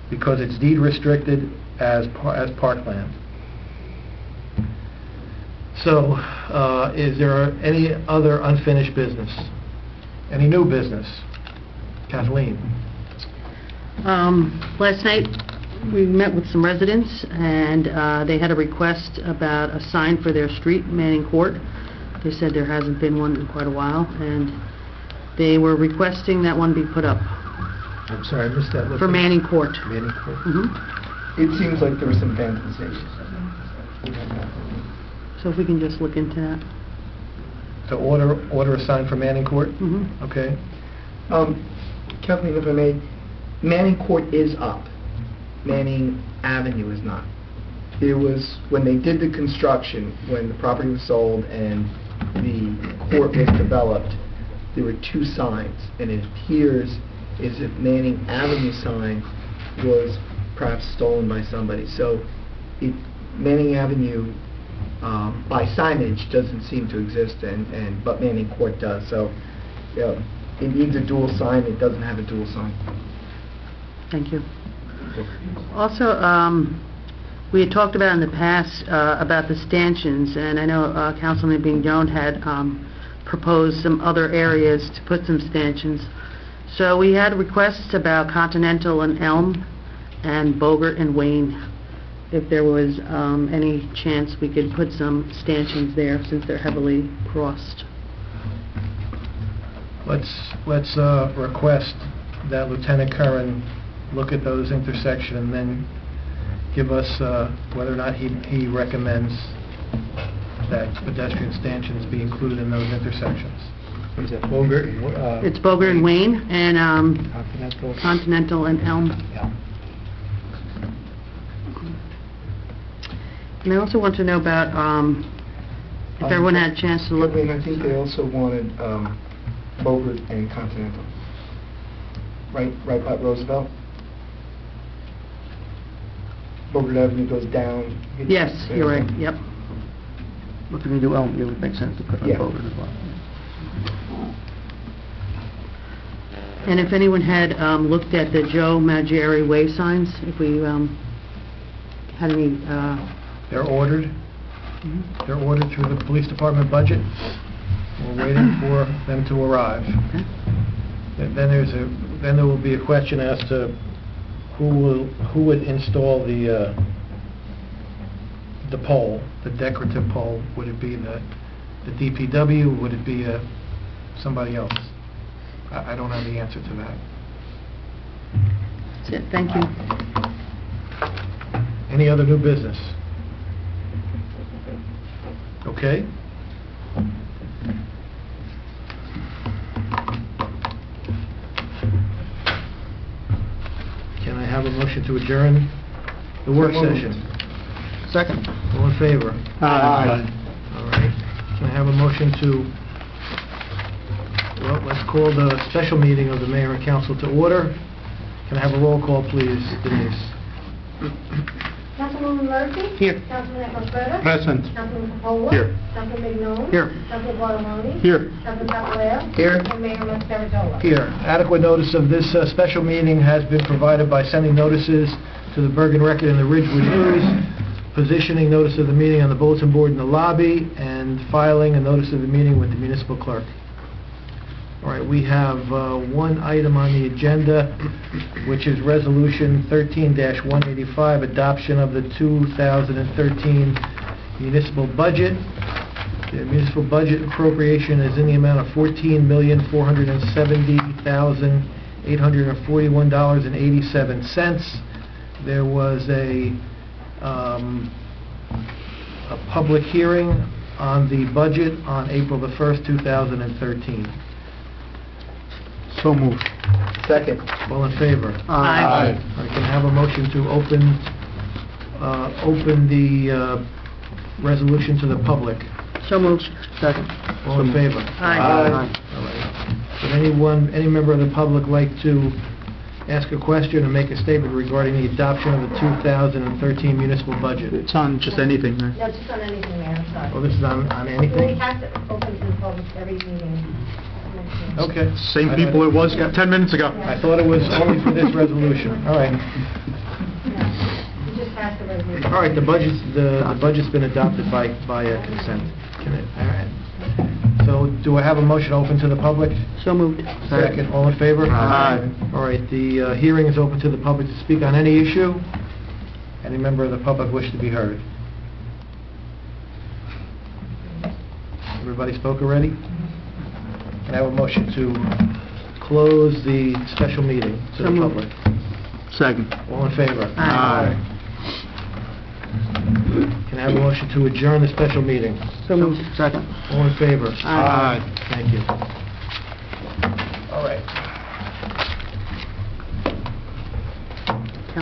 because it's deed restricted as parkland. So, is there any other unfinished business? Any new business? Kathleen? Last night, we met with some residents, and they had a request about a sign for their street, Manning Court. They said there hasn't been one in quite a while, and they were requesting that one be put up. I'm sorry, I missed that. For Manning Court. Manning Court? Mm-hmm. It seems like there was some vandalization. So if we can just look into that. To order a sign for Manning Court? Mm-hmm. Okay. Kathleen, if I may, Manning Court is up. Manning Avenue is not. There was, when they did the construction, when the property was sold and the court was developed, there were two signs, and it appears as if Manning Avenue sign was perhaps stolen by somebody. So Manning Avenue by signage doesn't seem to exist, but Manning Court does. So it needs a dual sign. It doesn't have a dual sign. Thank you. Also, we had talked about in the past about the stanchions, and I know Councilman Bignon had proposed some other areas to put some stanchions. So we had requests about Continental and Elm and Bogart and Wayne, if there was any chance we could put some stanchions there since they're heavily crossed. Let's request that Lieutenant Curran look at those intersections and then give us whether or not he recommends that pedestrian stanchions be included in those intersections. Is that Bogart? It's Bogart and Wayne and Continental and Elm. Yeah. And I also want to know about if everyone had a chance to look. I think they also wanted Bogart and Continental. Right by Roosevelt. Bogart Avenue goes down. Yes, you're right. Yep. Looking to do Elm, it would make sense to put on Bogart as well. And if anyone had looked at the Joe Maggiore Way signs, if we had any... They're ordered. Mm-hmm. They're ordered through the police department budget. We're waiting for them to arrive. Okay. And then there will be a question as to who would install the pole, the decorative pole. Would it be the DPW? Would it be somebody else? I don't have the answer to that. That's it. Thank you. Any other new business? Okay. Can I have a motion to adjourn the work session? Second. All in favor? Aye. All right. Can I have a motion to, well, let's call the special meeting of the mayor and council to order. Can I have a roll call, please, Denise? Councilwoman Murphy? Here. Councilman Estrada? Present. Councilman Capola? Here. Councilman Mignon? Here. Councilman Guadalupe? Here. Councilman Papaleo? Here. And Mayor Mascaredola? Here. Adequate notice of this special meeting has been provided by sending notices to the Bergen Record and the Ridgewood News, positioning notice of the meeting on the bulletin board in the lobby, and filing a notice of the meeting with the municipal clerk. All right, we have one item on the agenda, which is Resolution 13-185, adoption of the 2013 municipal budget. The municipal budget appropriation is in the amount of $14,470,841.87. There was a public hearing on the budget on April the 1st, 2013. So moved. Second. All in favor? Aye. I can have a motion to open the resolution to the public. So moved. Second. All in favor? Aye. All right. Would any member of the public like to ask a question or make a statement regarding the adoption of the 2013 municipal budget? It's on just anything, Mayor. No, just on anything, Mayor, I'm sorry. Oh, this is on We anything? have to open to the public every meeting. Okay. Same people it was 10 minutes ago. I thought it was only for this resolution. All right. You just passed the resolution. All right, the budget's been adopted by consent. All right. So do I have a motion open to the public? So moved. Second. All in favor? Aye. All right, the hearing is open to the public to speak on any issue. Any member of the public wish to be heard? Everybody spoke already? Can I have a motion to close the special meeting to So the moved. public? Second. All in favor? Aye. Can I have a motion to adjourn the special meeting? So moved. Second. All in favor? Aye. Thank you. All right.